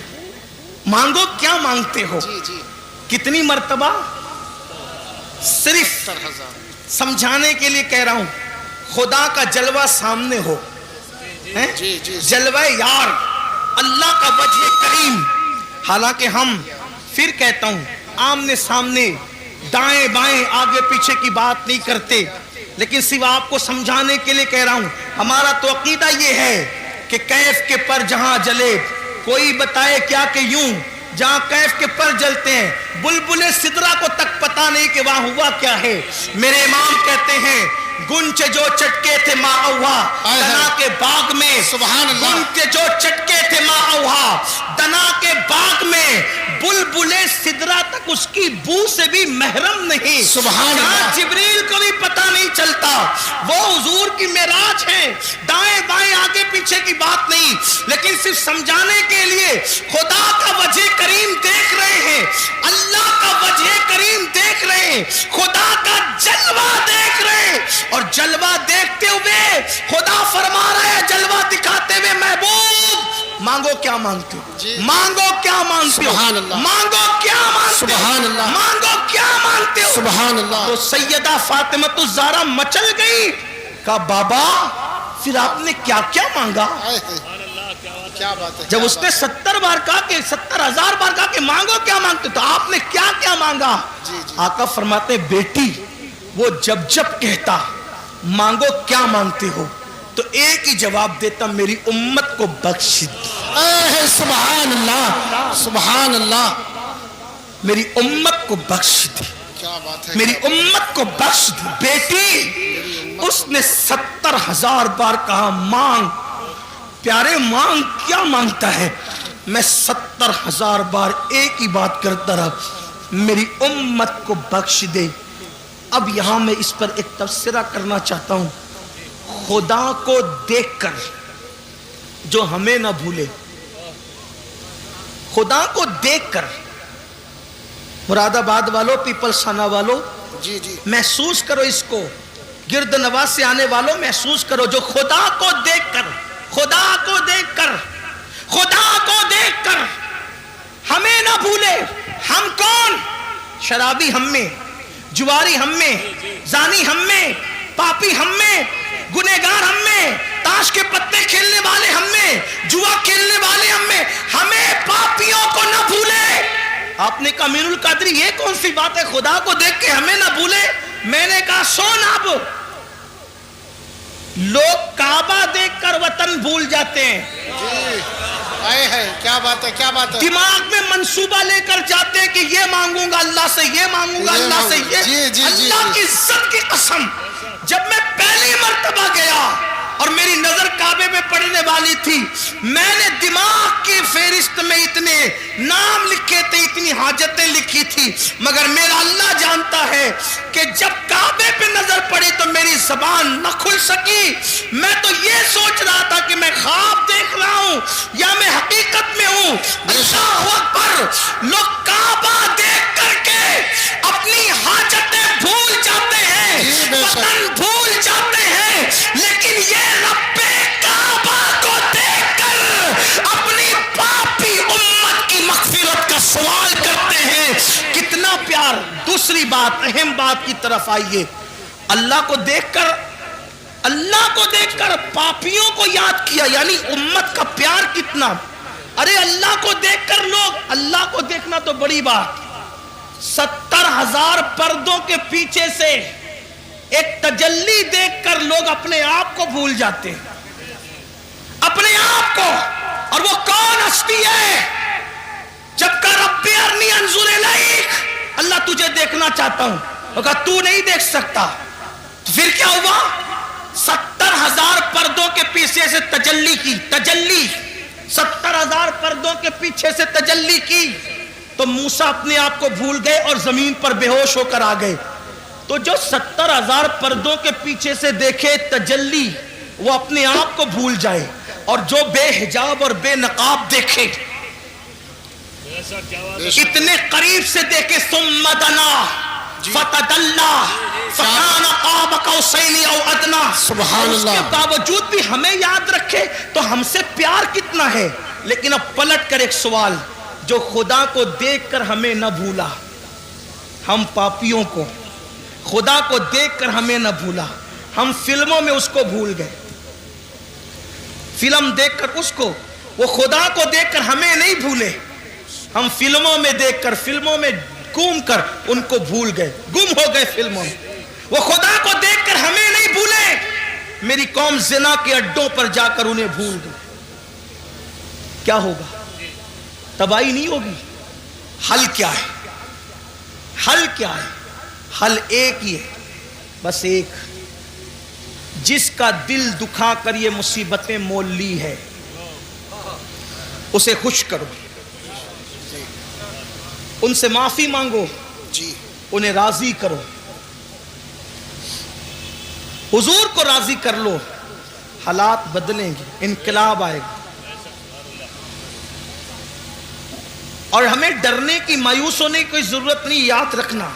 مانگو کیا مانگتے ہو. کتنی مرتبہ؟ صرف سمجھانے کے لیے کہہ رہا ہوں. خدا کا جلوہ سامنے ہو, جلوہ یار, اللہ کا وجہ کریم. حالانکہ ہم, پھر کہتا ہوں, آمنے سامنے دائیں بائیں آگے پیچھے کی بات نہیں کرتے, لیکن صرف آپ کو سمجھانے کے لیے کہہ رہا ہوں. ہمارا تو عقیدہ یہ ہے کہ کیف کے پر جہاں جلے, کوئی بتائے کیا کہ یوں جہاں کیف کے پر جلتے ہیں بلبل سدرا کو تک پتا نہیں کہ وہاں ہوا کیا ہے. میرے امام کہتے ہیں گنچ جو چٹکے تھے ما اوہا دنا کے باغ میں. سبحان اللہ. گنچ جو چٹکے تھے ما اوہا دنا کے باغ میں, بلبل سدرا تک اس کی بو سے بھی محرم نہیں. سبحان اللہ. جبریل کو بھی پتا نہیں چلتا. وہ حضور کی معراج ہے, دائیں بائیں آگے پیچھے کی بات نہیں, لیکن صرف سمجھانے کے لیے خدا کا وجہ کریم دیکھ رہے ہیں, اللہ کا وجہ کریم دیکھ رہے ہیں, خدا کا جلوہ دیکھ رہے ہیں. اور جلوہ دیکھتے ہوئے خدا فرما رہا ہے, جلوہ دکھاتے ہوئے محبوب مانگو کیا مانگتے ہو. مانگو کیا مانگتے ہو. سبحان اللہ. مانگو کیا مانگتے ہو. سبحان اللہ. مانگو کیا مانگتے ہو. سبحان اللہ. تو سیدہ فاطمہ الزہرا مچل گئی, کہا بابا پھر آپ نے کیا کیا مانگا. کیا بات ہے. جب اس نے 70 بار کہا کہ 70,000 بار کہا کہ مانگو کیا مانگتے, تو آپ نے کیا کیا مانگا. آقا فرماتے بیٹی وہ جب کہتا مانگو کیا مانگتے ہو, تو ایک ہی جواب دیتا میری امت کو بخش دے. سبحان اللہ. سبحان اللہ. میری امت کو بخش دے. کیا بات ہے. میری امت کو بخش دے. بیٹی اس نے 70,000 بار کہا مانگ. پیارے مانگ کیا مانگتا ہے. میں 70,000 بار ایک ہی بات کرتا رہا, میری امت کو بخش دے. اب یہاں میں اس پر ایک تبصرہ کرنا چاہتا ہوں. خدا کو دیکھ کر جو ہمیں نہ بھولے, خدا کو دیکھ کر, مراد آباد والوں, پیپلز خانہ والوں, محسوس کرو اس کو. گرد نواز سے آنے والوں محسوس کرو, جو خدا کو دیکھ کر, خدا کو دیکھ کر, خدا کو دیکھ کر ہمیں نہ بھولے. ہم کون؟ شرابی ہم میں, جواری ہم میں, زانی ہم میں, پاپی ہم میں, گنہگار ہم میں, تاش کے پتے کھیلنے والے ہم میں, جوا کھیلنے والے ہم میں. ہمیں پاپیوں کو نہ بھولے. آپ نے کہا مین القادری یہ کون سی بات ہے, خدا کو دیکھ کے ہمیں نہ بھولے. میں نے کہا سن, اب لوگ کعبہ دیکھ کر وطن بھول جاتے ہیں. کیا بات ہے. کیا بات ہے. دماغ میں منصوبہ لے کر جاتے کہ یہ مانگوں گا اللہ سے, یہ مانگوں گا اللہ سے, یہ اللہ کی عزت کی قسم. جب میں پہلی مرتبہ گیا اور میری نظر کعبے میں پڑنے والی تھی, میں نے دماغ کی فہرست میں اتنے نام لکھے تھے, اتنی حاجتیں لکھی تھی, مگر میرا اللہ جانتا ہے کہ جب کعبے پہ نظر پڑی تو میری زبان نہ کھل سکی. میں تو یہ سوچ رہا تھا کہ میں خواب دیکھ رہا ہوں یا میں حقیقت میں ہوں. اللہ اکبر. لوگ کعبہ دیکھ کر کے اپنی حاجتیں بھول جاتے ہیں, وطن بھول جاتے ہیں, لیکن یہ رب کعبہ کو دیکھ کر اپنی پاپی امت کی مغفرت کا سوال کرتے ہیں. کتنا پیار. دوسری بات, اہم بات کی طرف آئیے. اللہ کو دیکھ کر, اللہ کو دیکھ کر پاپیوں کو یاد کیا, یعنی امت کا پیار کتنا. ارے اللہ کو دیکھ کر لوگ, اللہ کو دیکھنا تو بڑی بات, 70,000 پردوں کے پیچھے سے ایک تجلی دیکھ کر لوگ اپنے آپ کو بھول جاتے ہیں، اپنے آپ کو. اور وہ کون ہستی ہے؟ جب کہ رب ارنی انظر الیک، اللہ تجھے دیکھنا چاہتا ہوں، وہ کہا تو نہیں دیکھ سکتا. پھر کیا ہوا؟ 70,000 پردوں کے پیچھے سے تجلی کی، تجلی 70,000 پردوں کے پیچھے سے تجلی کی تو موسیٰ اپنے آپ کو بھول گئے اور زمین پر بے ہوش ہو کر آ گئے. تو جو 70,000 پردوں کے پیچھے سے دیکھے تجلی وہ اپنے آپ کو بھول جائے، اور جو بے حجاب اور بے نقاب دیکھے، اتنے قریب سے دیکھے، ثم دنا فتدلا فکان قاب قوسین او ادنا، سبحان اس کے اللہ. باوجود بھی ہمیں یاد رکھے تو ہم سے پیار کتنا ہے. لیکن اب پلٹ کر ایک سوال، جو خدا کو دیکھ کر ہمیں نہ بھولا، ہم پاپیوں کو خدا کو دیکھ کر ہمیں نہ بھولا، ہم فلموں میں اس کو بھول گئے. فلم دیکھ کر اس کو، وہ خدا کو دیکھ کر ہمیں نہیں بھولے، ہم فلموں میں دیکھ کر، فلموں میں گھوم کر ان کو بھول گئے، گم ہو گئے فلموں میں. وہ خدا کو دیکھ کر ہمیں نہیں بھولے، میری قوم زنا کے اڈوں پر جا کر انہیں بھول گئی. کیا ہوگا؟ تباہی نہیں ہوگی؟ حل کیا ہے؟ حل کیا ہے؟ حل ایک ہی ہے، بس ایک. جس کا دل دکھا کر یہ مصیبتیں مول لی ہے اسے خوش کرو، ان سے معافی مانگو، جی انہیں راضی کرو، حضور کو راضی کر لو، حالات بدلیں گے، انقلاب آئے گا. اور ہمیں ڈرنے کی، مایوس ہونے کی کوئی ضرورت نہیں. یاد رکھنا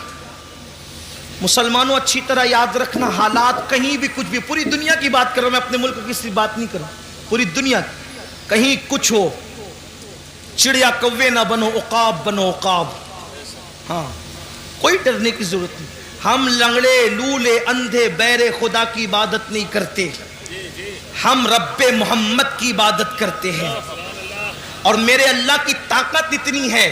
مسلمانوں، اچھی طرح یاد رکھنا، حالات کہیں بھی کچھ بھی، پوری دنیا کی بات کر رہا ہوں میں، اپنے ملک کی کسی بات نہیں کر رہا، پوری دنیا کہیں کچھ ہو، چڑیا کوے نہ بنو، عقاب بنو عقاب. ہاں کوئی ڈرنے کی ضرورت نہیں. ہم لنگڑے لولے اندھے بہرے خدا کی عبادت نہیں کرتے، ہم رب محمد کی عبادت کرتے ہیں. اور میرے اللہ کی طاقت اتنی ہے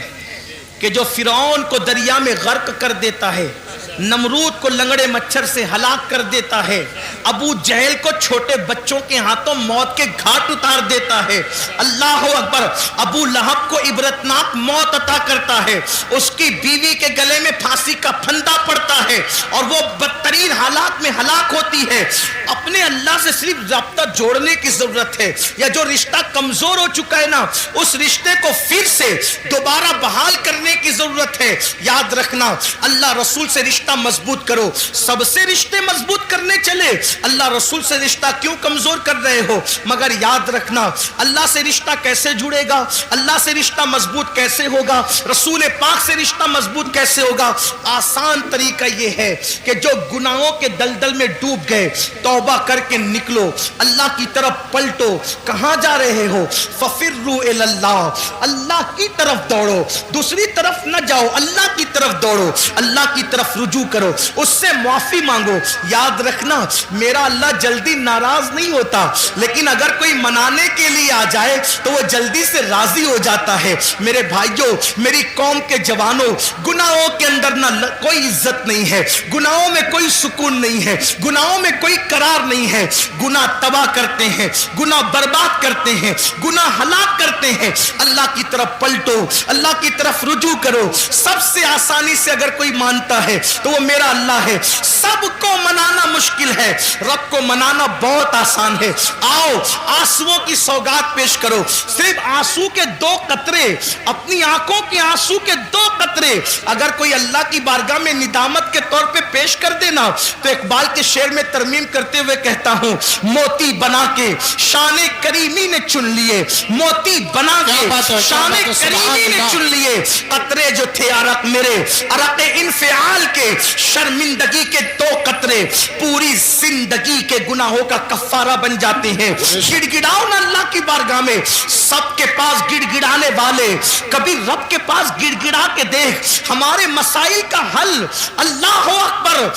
کہ جو فرعون کو دریا میں غرق کر دیتا ہے، نمرود کو لنگڑے مچھر سے ہلاک کر دیتا ہے، ابو جہل کو چھوٹے بچوں کے ہاتھوں موت کے گھاٹ اتار دیتا ہے، اللہ اکبر، ابو لہب کو عبرتناک موت عطا کرتا ہے، اس کی بیوی کے گلے میں پھانسی کا پھندا پڑتا ہے اور وہ بدترین حالات میں ہلاک ہوتی ہے. اپنے اللہ سے صرف رابطہ جوڑنے کی ضرورت ہے، یا جو رشتہ کمزور ہو چکا ہے نا، اس رشتے کو پھر سے دوبارہ بحال کرنے کی ضرورت ہے. یاد رکھنا، اللہ رسول سے رشتہ مضبوط کرو. سب سے رشتے مضبوط کرنے چلے، اللہ رسول سے رشتہ کیوں کمزور کر رہے ہو؟ مگر یاد رکھنا، اللہ سے رشتہ کیسے جڑے گا، اللہ سے رشتہ مضبوط کیسے ہوگا، رسول پاک سے رشتہ مضبوط کیسے ہوگا؟ آسان طریقہ یہ ہے کہ جو گناہوں کے دلدل میں ڈوب گئے، توبہ کر کے نکلو، اللہ کی طرف پلٹو. کہاں جا رہے ہو؟ ففروا الی اللہ، اللہ کی طرف دوڑو، دوسری طرف نہ جاؤ، اللہ کی طرف دوڑو، اللہ کی طرف رجوع کرو، اس سے معافی مانگو. یاد رکھنا، میرا اللہ جلدی ناراض نہیں ہوتا، لیکن اگر کوئی منانے کے لیے آ جائے تو وہ جلدی سے راضی ہو جاتا ہے. میرے بھائیوں، میری قوم کے جوانوں، گناہوں کے اندر نہ کوئی عزت نہیں ہے، گناہوں میں کوئی سکون نہیں ہے، گناہوں میں کوئی قرار نہیں ہے. گناہ تباہ کرتے ہیں، گناہ برباد کرتے ہیں، گناہ ہلاک کرتے ہیں. اللہ کی طرف پلٹو، اللہ کی طرف رجوع کرو. سب سے آسانی سے اگر کوئی مانتا ہے تو وہ میرا اللہ ہے. سب کو منانا مشکل ہے، رب کو منانا بہت آسان ہے. آؤ آنسوؤں کی سوگات پیش کرو. صرف آنسو کے 2 قطرے، اپنی آنکھوں کے آنسو کے 2 قطرے اگر کوئی اللہ کی بارگاہ میں ندامت کے طور پہ پیش کر دینا تو اقبال کے شعر میں ترمیم کرتے ہوئے کہتا ہوں، موتی بنا کے شان کریمی نے چن لیے، موتی بنا کے شان کریمی نے چن لیے. قطرے جو تھے عرق میرے، عرق انفعال کے، شرمندگی کے 2 قطرے پوری زندگی کے گناہوں کا کفارہ بن جاتے ہیں. گڑ گڑاؤ نا اللہ کی بارگاہ میں. سب کے پاس گڑ گڑانے والے، کبھی رب کے پاس گڑ گڑا کے دیکھ. ہمارے مسائل کا حل، اللہ اکبر،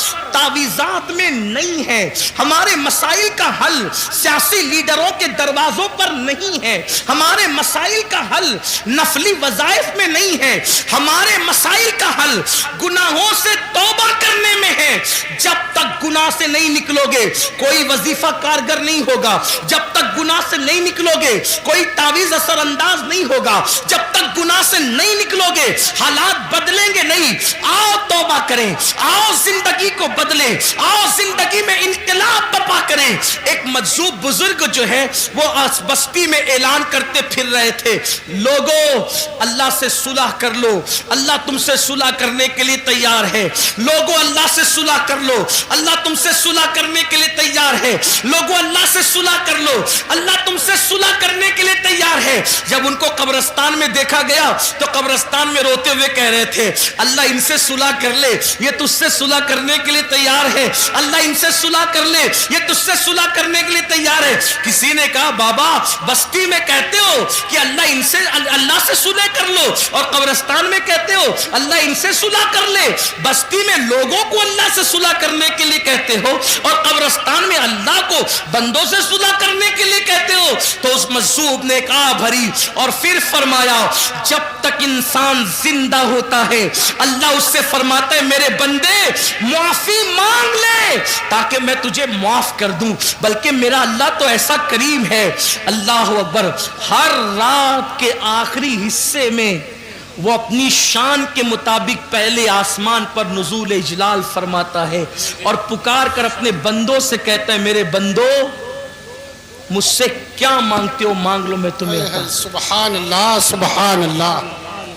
تعویذات میں نہیں ہے، ہمارے مسائل کا حل سیاسی لیڈروں کے دروازوں پر نہیں ہے، ہمارے مسائل کا حل نفلی وظائف میں نہیں ہے، ہمارے مسائل کا حل گناہوں سے توبہ کرنے میں ہے۔ جب تک گناہ سے نہیں نکلو گے کوئی وظیفہ کارگر نہیں ہوگا، جب تک گناہ سے نہیں نکلو گے کوئی تعویذ اثر انداز نہیں ہوگا، جب تک گناہ سے نہیں نکلو گے حالات بدلیں گے نہیں۔ آؤ توبہ کریں، آؤ زندگی کو بدلیں، آؤ زندگی میں انقلاب برپا کریں۔ ایک مجذوب بزرگ جو ہے وہ بستی میں اعلان کرتے پھر رہے تھے، لوگوں اللہ سے صلح کر لو، اللہ تم سے صلح کرنے کے لیے تیار ہے، لوگوں اللہ سے صلح کر لو، اللہ تم سے صلح کرنے کے لیے تیار ہے، لوگوں اللہ سے صلح کر لو، اللہ تم سے صلح کرنے کے لیے تیار ہے۔ جب ان کو قبرستان میں دیکھا گیا تو قبرستان میں روتے ہوئے کہہ رہے تھے، اللہ ان سے صلح کر لے، یہ تجھ سے صلح کرنے کے لیے تیار ہے، اللہ ان سے صلح کر لے، یہ تجھ سے صلح کرنے کے لیے تیار ہے۔ کسی نے کہا بابا بستی میں کہتے ہو کہ اللہ سے صلح کر لو اور قبرستان میں کہتے ہو اللہ ان سے صلح کر لے، بستی میں لوگوں کو اللہ سے صلح کرنے کے لیے کہتے ہو اور قبرستان میں اللہ کو بندوں سے صلح کرنے کے لیے کہتے ہو۔ تو اس مجذوب نے کہا بھری اور پھر فرمایا جب تک انسان زندہ ہوتا ہے اللہ اس سے فرماتا ہے میرے بندے معافی مانگ لے تاکہ میں تجھے معاف کر دوں، بلکہ میرا اللہ تو ایسا کریم ہے۔ اللہ اکبر۔ ہر رات کے آخری حصے میں وہ اپنی شان کے مطابق پہلے آسمان پر نزول اجلال فرماتا ہے اور پکار کر اپنے بندوں سے کہتا ہے میرے بندو مجھ سے کیا مانگتے ہو مانگ لو میں تمہیں عطا۔ سبحان اللہ سبحان اللہ۔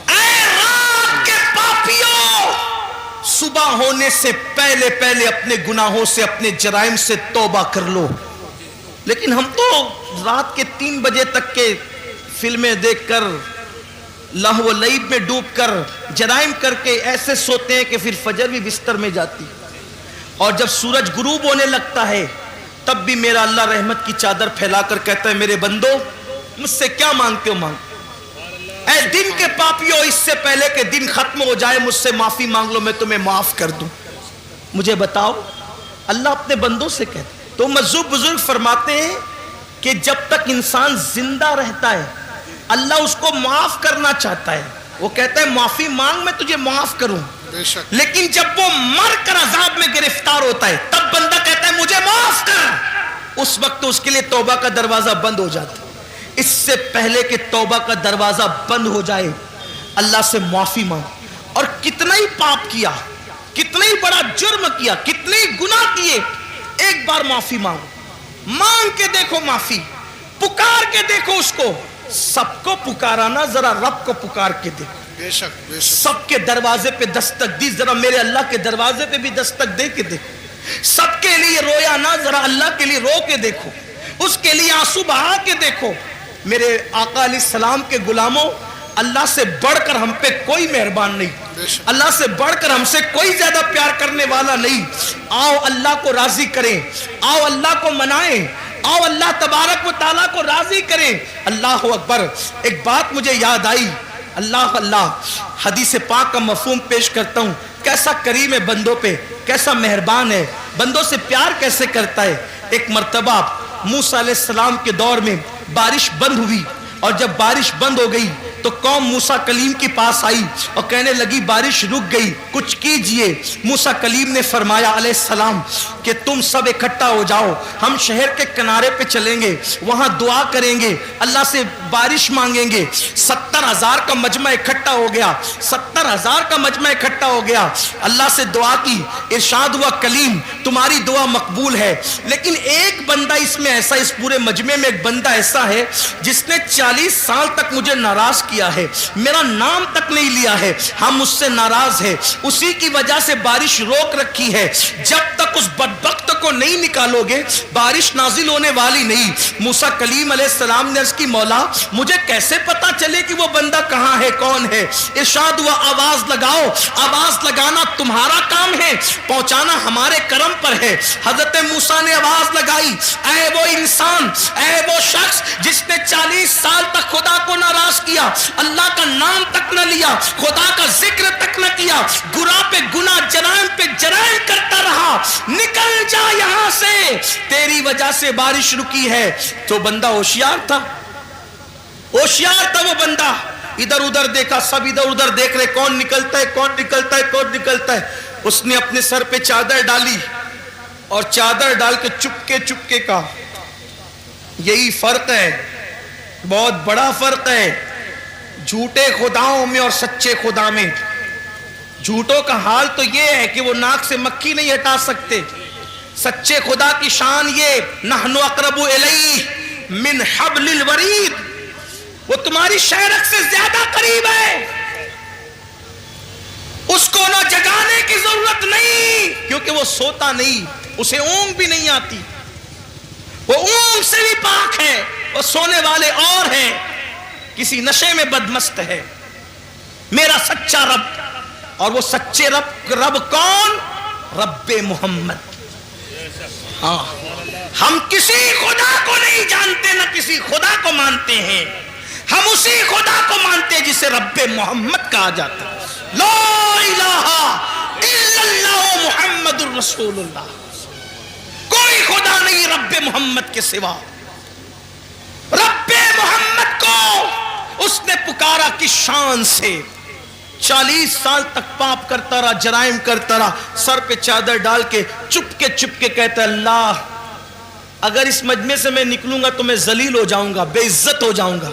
اے رات کے پاپیوں، صبح ہونے سے پہلے پہلے اپنے گناہوں سے اپنے جرائم سے توبہ کر لو۔ لیکن ہم تو رات کے 3 بجے تک کے فلمیں دیکھ کر لہو و لعب میں ڈوب کر جرائم کر کے ایسے سوتے ہیں کہ پھر فجر بھی بستر میں جاتی، اور جب سورج غروب ہونے لگتا ہے تب بھی میرا اللہ رحمت کی چادر پھیلا کر کہتا ہے میرے بندو مجھ سے کیا مانگتے ہو مانگ۔ اے دن کے پاپیوں، اس سے پہلے کہ دن ختم ہو جائے مجھ سے معافی مانگ لو میں تمہیں معاف کر دوں۔ مجھے بتاؤ اللہ اپنے بندوں سے کہتے تو مجذوب بزرگ فرماتے ہیں کہ جب تک انسان زندہ رہتا ہے اللہ اس کو معاف کرنا چاہتا ہے، وہ کہتا ہے معافی مانگ میں تجھے معاف کروں، لیکن جب وہ مر کر عذاب میں گرفتار ہوتا ہے تب بندہ کہتا ہے مجھے معاف کر، اس وقت اس کے لیے توبہ کا دروازہ بند ہو جاتا ہے۔ اس سے پہلے کہ توبہ کا دروازہ بند ہو جائے اللہ سے معافی مانگ، اور کتنا ہی پاپ کیا، کتنا ہی بڑا جرم کیا، کتنے ہی گناہ کیے، ایک بار معافی مانگو، مانگ کے دیکھو معافی، پکار کے دیکھو اس کو۔ سب کو پکارانا، ذرا رب کو پکار کے دیکھو۔ بے شک بے شک۔ سب کے دروازے پہ دستک دی، ذرا میرے اللہ کے دروازے پہ بھی دستک دے کے دیکھو۔ سب کے لیے رویا نہ، ذرا اللہ کے لیے رو کے دیکھو، اس کے لیے آنسو بہا کے دیکھو۔ میرے آقا علیہ السلام کے غلاموں، اللہ سے بڑھ کر ہم پہ کوئی مہربان نہیں، اللہ سے بڑھ کر ہم سے کوئی زیادہ پیار کرنے والا نہیں۔ آؤ اللہ کو راضی کریں، آؤ اللہ کو منائیں، آؤ اللہ تبارک و تعالیٰ کو راضی کریں۔ اللہ اکبر۔ ایک بات مجھے یاد آئی، اللہ حدیث پاک کا مفہوم پیش کرتا ہوں، کیسا کریم ہے بندوں پہ، کیسا مہربان ہے، بندوں سے پیار کیسے کرتا ہے۔ ایک مرتبہ موسیٰ علیہ السلام کے دور میں بارش بند ہوئی، اور جب بارش بند ہو گئی تو قوم موسیٰ کلیم کے پاس آئی اور کہنے لگی بارش رک گئی کچھ کیجئے۔ موسیٰ کلیم نے فرمایا علیہ السلام کہ تم سب اکٹھا ہو جاؤ، ہم شہر کے کنارے پہ چلیں گے، وہاں دعا کریں گے، اللہ سے بارش مانگیں گے۔ 70,000 کا مجمع اکٹھا ہو گیا، 70,000 کا مجمع اکٹھا ہو گیا، اللہ سے دعا کی، ارشاد ہوا کلیم تمہاری دعا مقبول ہے، لیکن ایک بندہ اس میں ایسا، اس پورے مجمع میں ایک بندہ ایسا ہے جس نے 40 سال تک مجھے ناراض کیا ہے، میرا نام تک نہیں لیا ہے، ہم اس سے ناراض ہیں، اسی کی وجہ سے بارش روک رکھی ہے، جب تک اس بدبخت کو کو نہیں نکالو گے بارش نازل ہونے والی نہیں۔ موسیٰ کلیم علیہ السلام نے عرض کی مولا مجھے کیسے پتا چلے کہ وہ بندہ کہاں ہے کون ہے؟ ارشاد ہوا آواز لگاؤ، آواز لگانا تمہارا کام ہے، پہنچانا ہمارے کرم پر ہے۔ حضرت موسیٰ نے آواز لگائی، اے وہ انسان، اے وہ شخص جس نے 40 سال تک خدا کو ناراض کیا، اللہ کا نام تک نہ لیا، خدا کا ذکر تک نہ کیا، گناہ پہ گناہ، جرائم پہ جرائم کرتا رہا، نکل جا یہاں سے، تیری وجہ سے بارش رکی ہے۔ تو بندہ ہوشیار تھا، ہوشیار تھا وہ بندہ، ادھر ادھر دیکھا، سب ادھر ادھر دیکھ رہے کون نکلتا ہے کون نکلتا ہے کون نکلتا ہے۔ اس نے اپنے سر پہ چادر ڈالی اور چادر ڈال کے چپکے چپکے کا۔ یہی فرق ہے، بہت بڑا فرق ہے جھوٹے خداؤں میں اور سچے خدا میں۔ جھوٹوں کا حال تو یہ ہے کہ وہ ناک سے مکھی نہیں ہٹا سکتے، سچے خدا کی شان یہ نحن اقرب الیہ من حبل الورید، وہ تمہاری شہرک سے زیادہ قریب ہے، اس کو نہ جگانے کی ضرورت نہیں کیونکہ وہ سوتا نہیں، اسے اونگ بھی نہیں آتی، وہ اونگ سے بھی پاک ہے، وہ سونے والے اور ہیں، کسی نشے میں بدمست ہے۔ میرا سچا رب، اور وہ سچے رب کون؟ رب محمد۔ ہاں، ہم کسی خدا کو نہیں جانتے نہ کسی خدا کو مانتے ہیں، ہم اسی خدا کو مانتے ہیں جسے رب محمد کہا جاتا ہے۔ لا الہ الا اللہ محمد الرسول اللہ، کوئی خدا نہیں رب محمد کے سوا۔ رب محمد کو اس نے پکارا کس شان سے، 40 سال تک پاپ کرتا رہا، جرائم کرتا رہا، سر پہ چادر ڈال کے چپکے چپکے کہتا ہے اللہ اگر اس مجمع سے میں نکلوں گا تو میں ذلیل ہو جاؤں گا، بے عزت ہو جاؤں گا،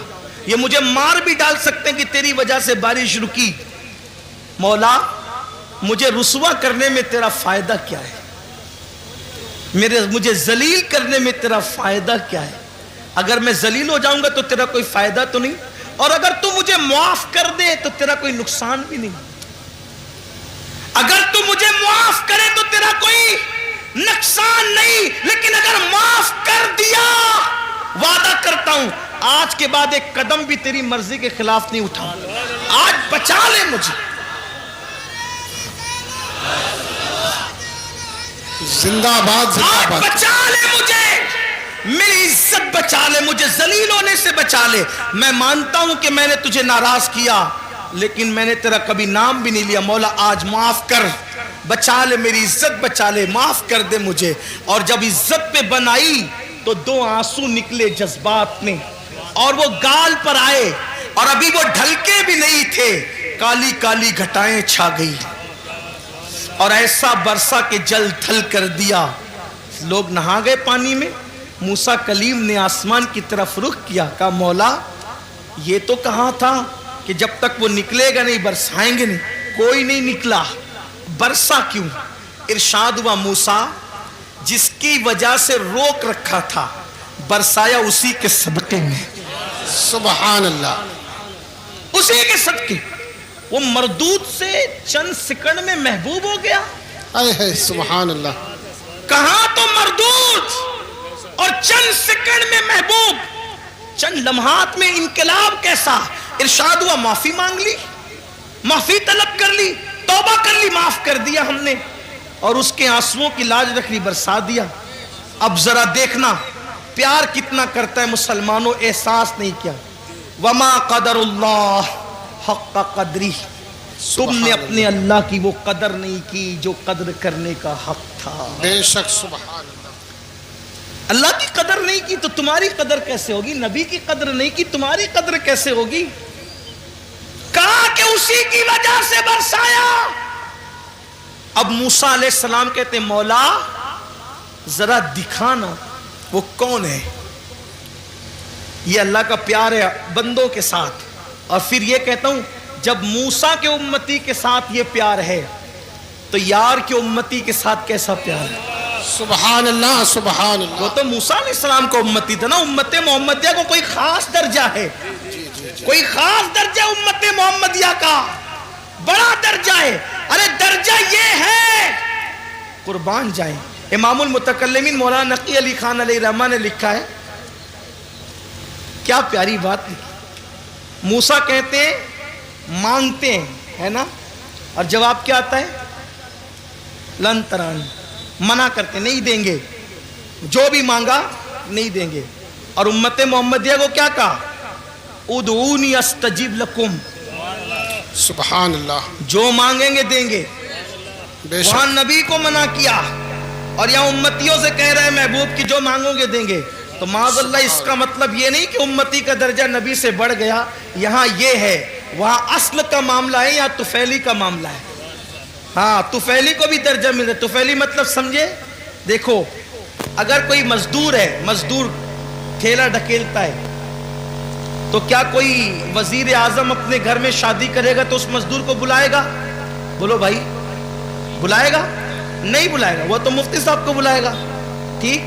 یہ مجھے مار بھی ڈال سکتے ہیں کہ تیری وجہ سے بارش رکی، مولا مجھے رسوا کرنے میں تیرا فائدہ کیا ہے، مجھے ذلیل کرنے میں تیرا فائدہ کیا ہے؟ اگر میں ذلیل ہو جاؤں گا تو تیرا کوئی فائدہ تو نہیں، اور اگر تو مجھے معاف کر دے تو تیرا کوئی نقصان بھی نہیں، اگر تو مجھے معاف کرے تو تیرا کوئی نقصان نہیں، لیکن اگر معاف کر دیا وعدہ کرتا ہوں آج کے بعد ایک قدم بھی تیری مرضی کے خلاف نہیں اٹھاؤں، آج بچا لے مجھے، زندہ باد زندہ آج باد، بچا لے مجھے، میری عزت بچا لے، مجھے ذلیل ہونے سے بچا لے۔ میں مانتا ہوں کہ میں نے تجھے ناراض کیا لیکن میں نے تیرا کبھی نام بھی نہیں لیا، مولا آج معاف کر، بچا لے، میری عزت بچا لے، معاف کر دے مجھے۔ اور جب عزت پہ بنائی تو 2 آنسو نکلے جذبات میں اور وہ گال پر آئے، اور ابھی وہ ڈھلکے بھی نہیں تھے، کالی کالی گھٹائیں چھا گئی اور ایسا برسا کہ جل تھل کر دیا۔ لوگ نہا گئے پانی میں۔ موسیٰ کلیم نے آسمان کی طرف رخ کیا، کہا مولا یہ تو کہا تھا کہ جب تک وہ نکلے گا نہیں برسائیں گے نہیں، کوئی نہیں نکلا، برسا کیوں؟ ارشاد ہوا موسیٰ جس کی وجہ سے روک رکھا تھا برسایا اسی کے صدقے میں، سبحان اللہ، اسی کے صدقے۔ وہ مردود سے چند سیکنڈ میں محبوب ہو گیا، اے ہے سبحان اللہ، کہاں تو مردود اور چند سیکنڈ میں محبوب، چند لمحات میں انقلاب کیسا۔ ارشاد ہوا معافی مانگ لی، معافی طلب کر لی، توبہ کر لی، معاف کر دیا ہم نے، اور اس کے آنسوؤں کی لاج رکھ لی، برسا دیا۔ اب ذرا دیکھنا پیار کتنا کرتا ہے مسلمانوں، احساس نہیں کیا۔ وما قدر اللہ حق قدری، تم نے اپنے اللہ کی وہ قدر نہیں کی جو قدر کرنے کا حق تھا۔ بے شک سبحان اللہ، اللہ کی قدر نہیں کی تو تمہاری قدر کیسے ہوگی؟ نبی کی قدر نہیں کی تمہاری قدر کیسے ہوگی؟ کہا کہ اسی کی وجہ سے برسایا۔ اب موسیٰ علیہ السلام کہتے ہیں مولا ذرا دکھانا وہ کون ہے۔ یہ اللہ کا پیار ہے بندوں کے ساتھ، اور پھر یہ کہتا ہوں جب موسیٰ کے امتی کے ساتھ یہ پیار ہے تو یار کے امتی کے ساتھ کیسا پیار ہے؟ سبحان اللہ، سبحان وہ اللہ، تو موسیٰ علیہ السلام کا امتی تھا نا، امت محمدیہ کو کوئی خاص درجہ ہے، کوئی خاص درجہ امت محمدیہ کا، بڑا درجہ ہے۔ ارے درجہ یہ ہے قربان جائیں امام المتکلمین مولانا نقی علی خان علیہ رحمہ نے لکھا ہے، کیا پیاری بات لکھی۔ موسیٰ کہتے ہیں مانگتے ہیں، ہے نا، اور جواب کیا آتا ہے؟ لن ترانی، منع کرتے نہیں دیں گے، جو بھی مانگا نہیں دیں گے۔ اور امت محمدیہ کو کیا کہا؟ ادعونی استجب لکم، سبحان اللہ، جو مانگیں گے دیں گے۔ بے وہاں شک، نبی کو منع کیا اور یہاں امتیوں سے کہہ رہے ہیں محبوب کی جو مانگو گے دیں گے۔ تو معاذ اللہ اس کا مطلب یہ نہیں کہ امتی کا درجہ نبی سے بڑھ گیا، یہاں یہ ہے وہاں اصل کا معاملہ ہے یا طفیلی کا معاملہ ہے۔ ہاں طفیلی کو بھی درجہ مل رہا ہے۔ طفیلی مطلب سمجھے؟ دیکھو اگر کوئی مزدور ہے، مزدور ٹھیلا ڈھکیلتا ہے، تو کیا کوئی وزیر اعظم اپنے گھر میں شادی کرے گا تو اس مزدور کو بلائے گا؟ بولو بھائی، بلائے گا؟ نہیں بلائے گا، وہ تو مفتی صاحب کو بلائے گا۔ ٹھیک،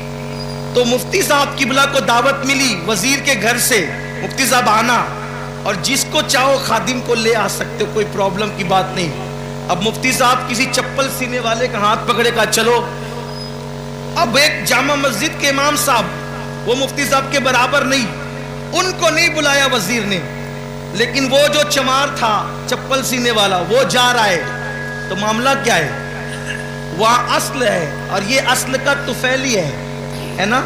تو مفتی صاحب کی بلا کو دعوت ملی وزیر کے گھر سے، مفتی صاحب آنا، اور جس کو چاہو خادم کو لے آ سکتے ہو، کوئی پرابلم کی بات نہیں۔ اب مفتی صاحب کسی چپل سینے والے کا ہاتھ پکڑے گا چلو۔ اب ایک جامع مسجد کے امام صاحب، وہ مفتی صاحب کے برابر نہیں، ان کو نہیں بلایا وزیر نے، لیکن وہ جو چمار تھا چپل سینے والا وہ جا رہا ہے، تو معاملہ کیا ہے؟ وہاں اصل ہے اور یہ اصل کا طفیلی ہے نا۔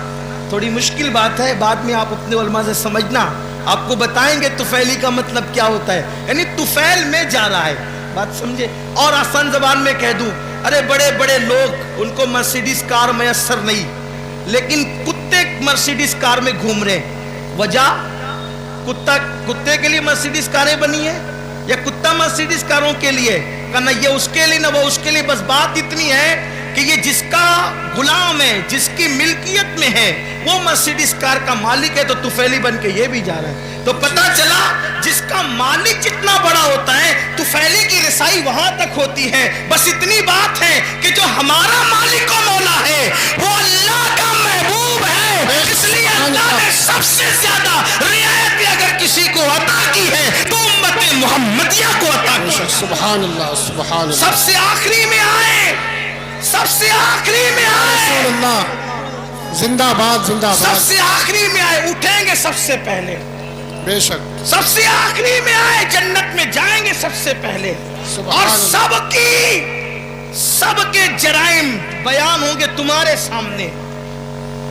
تھوڑی مشکل بات ہے، بعد میں آپ اپنے علماء سے سمجھنا، آپ کو بتائیں گے طفیلی کا مطلب کیا ہوتا ہے، یعنی طفیل میں جا رہا ہے، بات سمجھے۔ اور آسان زبان میں کہہ دوں، ارے بڑے بڑے لوگ ان کو مرسیڈیز کار میسر نہیں، لیکن کتے مرسیڈیز کار میں گھوم رہے ہیں۔ وجہ کتے کے لیے مرسیڈیز کاریں بنی ہیں یا کتا مرسیڈیز کاروں کے لیے؟ نہ یہ اس کے لیے نہ وہ اس کے لیے، بس بات اتنی ہے کہ یہ جس کا غلام ہے، جس کی ملکیت میں ہے، وہ مرسیڈیز کار کا مالک ہے، تو طفیلی بن کے یہ بھی جا رہا ہے۔ تو پتہ چلا جس کا مالک جتنا بڑا ہوتا ہے طفیلی کی رسائی وہاں تک ہوتی ہے۔ بس اتنی بات ہے کہ جو ہمارا مالک و مولا ہے وہ اللہ کا محبوب ہے، اس لیے اللہ نے سب سے زیادہ رعایت اگر کسی کو عطا کی ہے تو امت محمدیہ کو عطا کی ہے۔ سبحان اللہ، سبحان اللہ، سب سے آخری میں آئے، سب سے آخری میں آئے، رسول اللہ، زندہ باد، زندہ سب باد، سے آخری میں آئے، اٹھیں گے سب سے پہلے، بے شک، سب سے آخری میں آئے، جنت میں جائیں گے سب سے پہلے، سبحان اور سب کے جرائم بیان ہوں گے تمہارے سامنے۔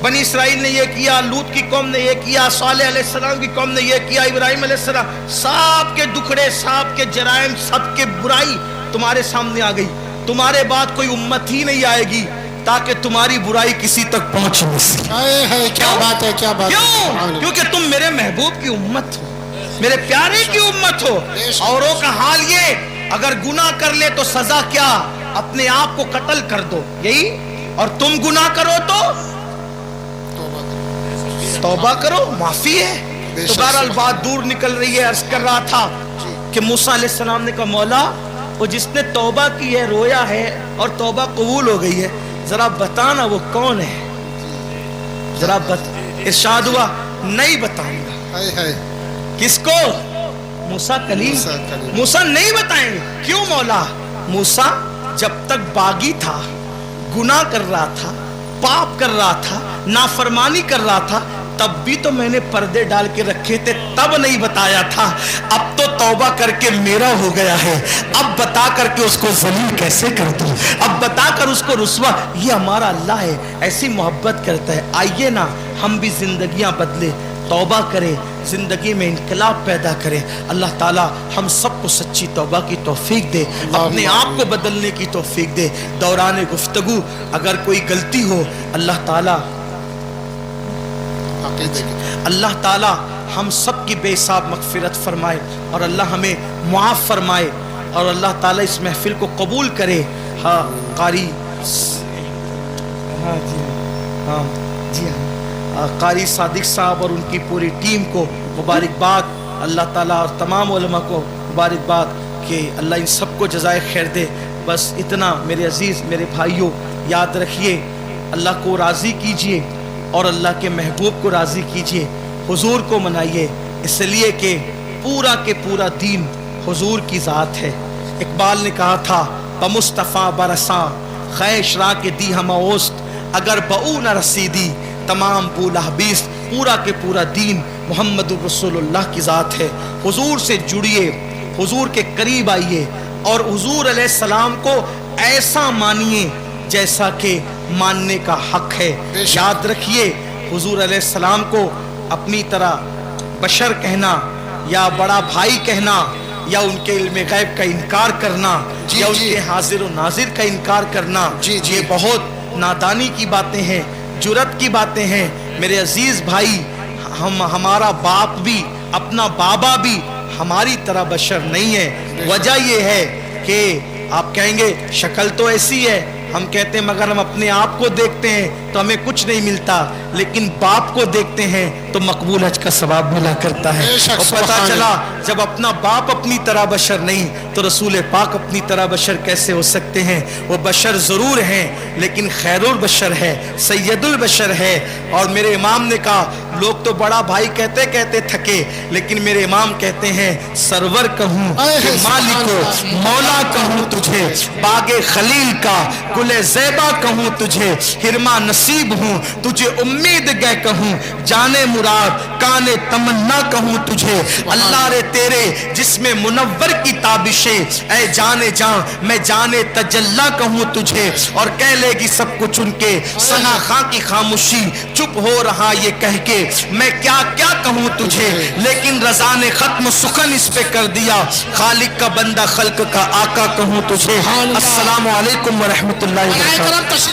بنی اسرائیل نے یہ کیا، لوط کی قوم نے یہ کیا، صالح علیہ السلام کی قوم نے یہ کیا، ابراہیم علیہ السلام، سب کے دکھڑے، سب کے جرائم، سب کے برائی تمہارے سامنے آ گئی۔ تمہارے بعد کوئی امت ہی نہیں آئے گی تاکہ تمہاری برائی کسی تک پہنچ نہ سکے۔ ہے، کیا بات ہے، کیا بات ہے، سبحان کیوں؟ اللہ، کیونکہ تم میرے محبوب کی امت ہو، میرے پیارے کی امت ہو۔ اوروں کا حال یہ، اگر گناہ کر لے تو سزا کیا؟ اپنے آپ کو قتل کر دو، یہی، اور تم گناہ کرو تو توبہ کرو، معافی ہے۔ تو بہرحال بات دور نکل رہی ہے۔ عرض کر رہا تھا کہ موسیٰ علیہ السلام نے کہا مولا وہ جس نے توبہ کی ہے، رویا ہے اور توبہ قبول ہو گئی ہے، ذرا بتانا وہ کون ہے، ذرا ارشاد ہوا نہیں بتاؤں گا۔ کس کو؟ موسیٰ کلیم۔ موسیٰ نہیں بتائیں گے۔ کیوں مولا؟ موسیٰ جب تک باغی تھا، گناہ کر رہا تھا، پاپ کر رہا تھا، نافرمانی کر رہا تھا، تب بھی تو میں نے پردے ڈال کے رکھے تھے، تب نہیں بتایا تھا۔ اب تو توبہ کر کے میرا ہو گیا ہے، اب بتا کر کے اس کو ذلیل کیسے کر دوں، اب بتا کر اس کو رسوا۔ یہ ہمارا اللہ ہے، ایسی محبت کرتا ہے۔ آئیے نا ہم بھی زندگیاں بدلے، توبہ کرے، زندگی میں انقلاب پیدا کرے۔ اللہ تعالیٰ ہم سب کو سچی توبہ کی توفیق دے، اپنے آپ کو بدلنے کی توفیق دے۔ دوران گفتگو اگر کوئی غلطی ہو، اللہ تعالیٰ ہم سب کی بے حساب مغفرت فرمائے، اور اللہ ہمیں معاف فرمائے، اور اللہ تعالیٰ اس محفل کو قبول کرے۔ ہاں قاری، قاری صادق صاحب اور ان کی پوری ٹیم کو مبارکباد، اللہ تعالیٰ اور تمام علماء کو مبارکباد کہ اللہ ان سب کو جزائے خیر دے۔ بس اتنا میرے عزیز، میرے بھائیوں، یاد رکھیے اللہ کو راضی کیجئے اور اللہ کے محبوب کو راضی کیجئے، حضور کو منائیے، اس لیے کہ پورا کے پورا دین حضور کی ذات ہے۔ اقبال نے کہا تھا بمصطفیٰ برساں خیش را کے دی ہم اوست، اگر بؤ نہ رسیدی تمام بولا حبیث، پورا کے پورا دین محمد رسول اللہ کی ذات ہے۔ حضور سے جڑیے، حضور کے قریب آئیے اور حضور علیہ السلام کو ایسا مانیے جیسا کہ ماننے کا حق ہے۔ یاد رکھیے حضور علیہ السلام کو اپنی طرح بشر کہنا یا بڑا بھائی کہنا یا ان کے علم غیب کا انکار کرنا یا ان کے حاضر و ناظر کا انکار کرنا، یہ بہت نادانی کی باتیں ہیں، جرات کی باتیں ہیں۔ میرے عزیز بھائی، ہمارا باپ بھی، اپنا بابا بھی ہماری طرح بشر نہیں ہے۔ وجہ یہ ہے کہ آپ کہیں گے شکل تو ایسی ہے، ہم کہتے ہیں مگر ہم اپنے آپ کو دیکھتے ہیں تو ہمیں کچھ نہیں ملتا، لیکن باپ کو دیکھتے ہیں تو مقبول حج کا ثواب ملا کرتا ہے۔ اور پتہ چلا جب اپنا باپ اپنی طرح بشر نہیں تو رسول پاک اپنی طرح بشر کیسے ہو سکتے ہیں؟ وہ بشر ضرور ہیں لیکن خیر البشر ہے، سید البشر ہے۔ اور میرے امام نے کہا لوگ تو بڑا بھائی کہتے کہتے تھکے، لیکن میرے امام کہتے ہیں سرور کہوں کہ مالکو مولا کہوں تجھے، باغ خلیل کا گل زیبا کہوں تجھے، ہرما نصیب ہوں تجھے امید گے کہوں، جانے مراد کانے تمنا کہوں تجھے، اللہ رے تیرے جسم منور کی تابشیں، اے جانے جاں میں جانے تجلا کہوں تجھے، اور کہہ لے گی سب کچھ ان کے ثنا خاں کی خاموشی، چپ ہو رہا یہ کہہ کے میں کیا کیا کہوں تجھے، لیکن رضا نے ختم سخن اس پہ کر دیا، خالق کا بندہ خلق کا آقا کہوں تجھے۔ السلام علیکم ورحمۃ اللہ وبرکاتہ۔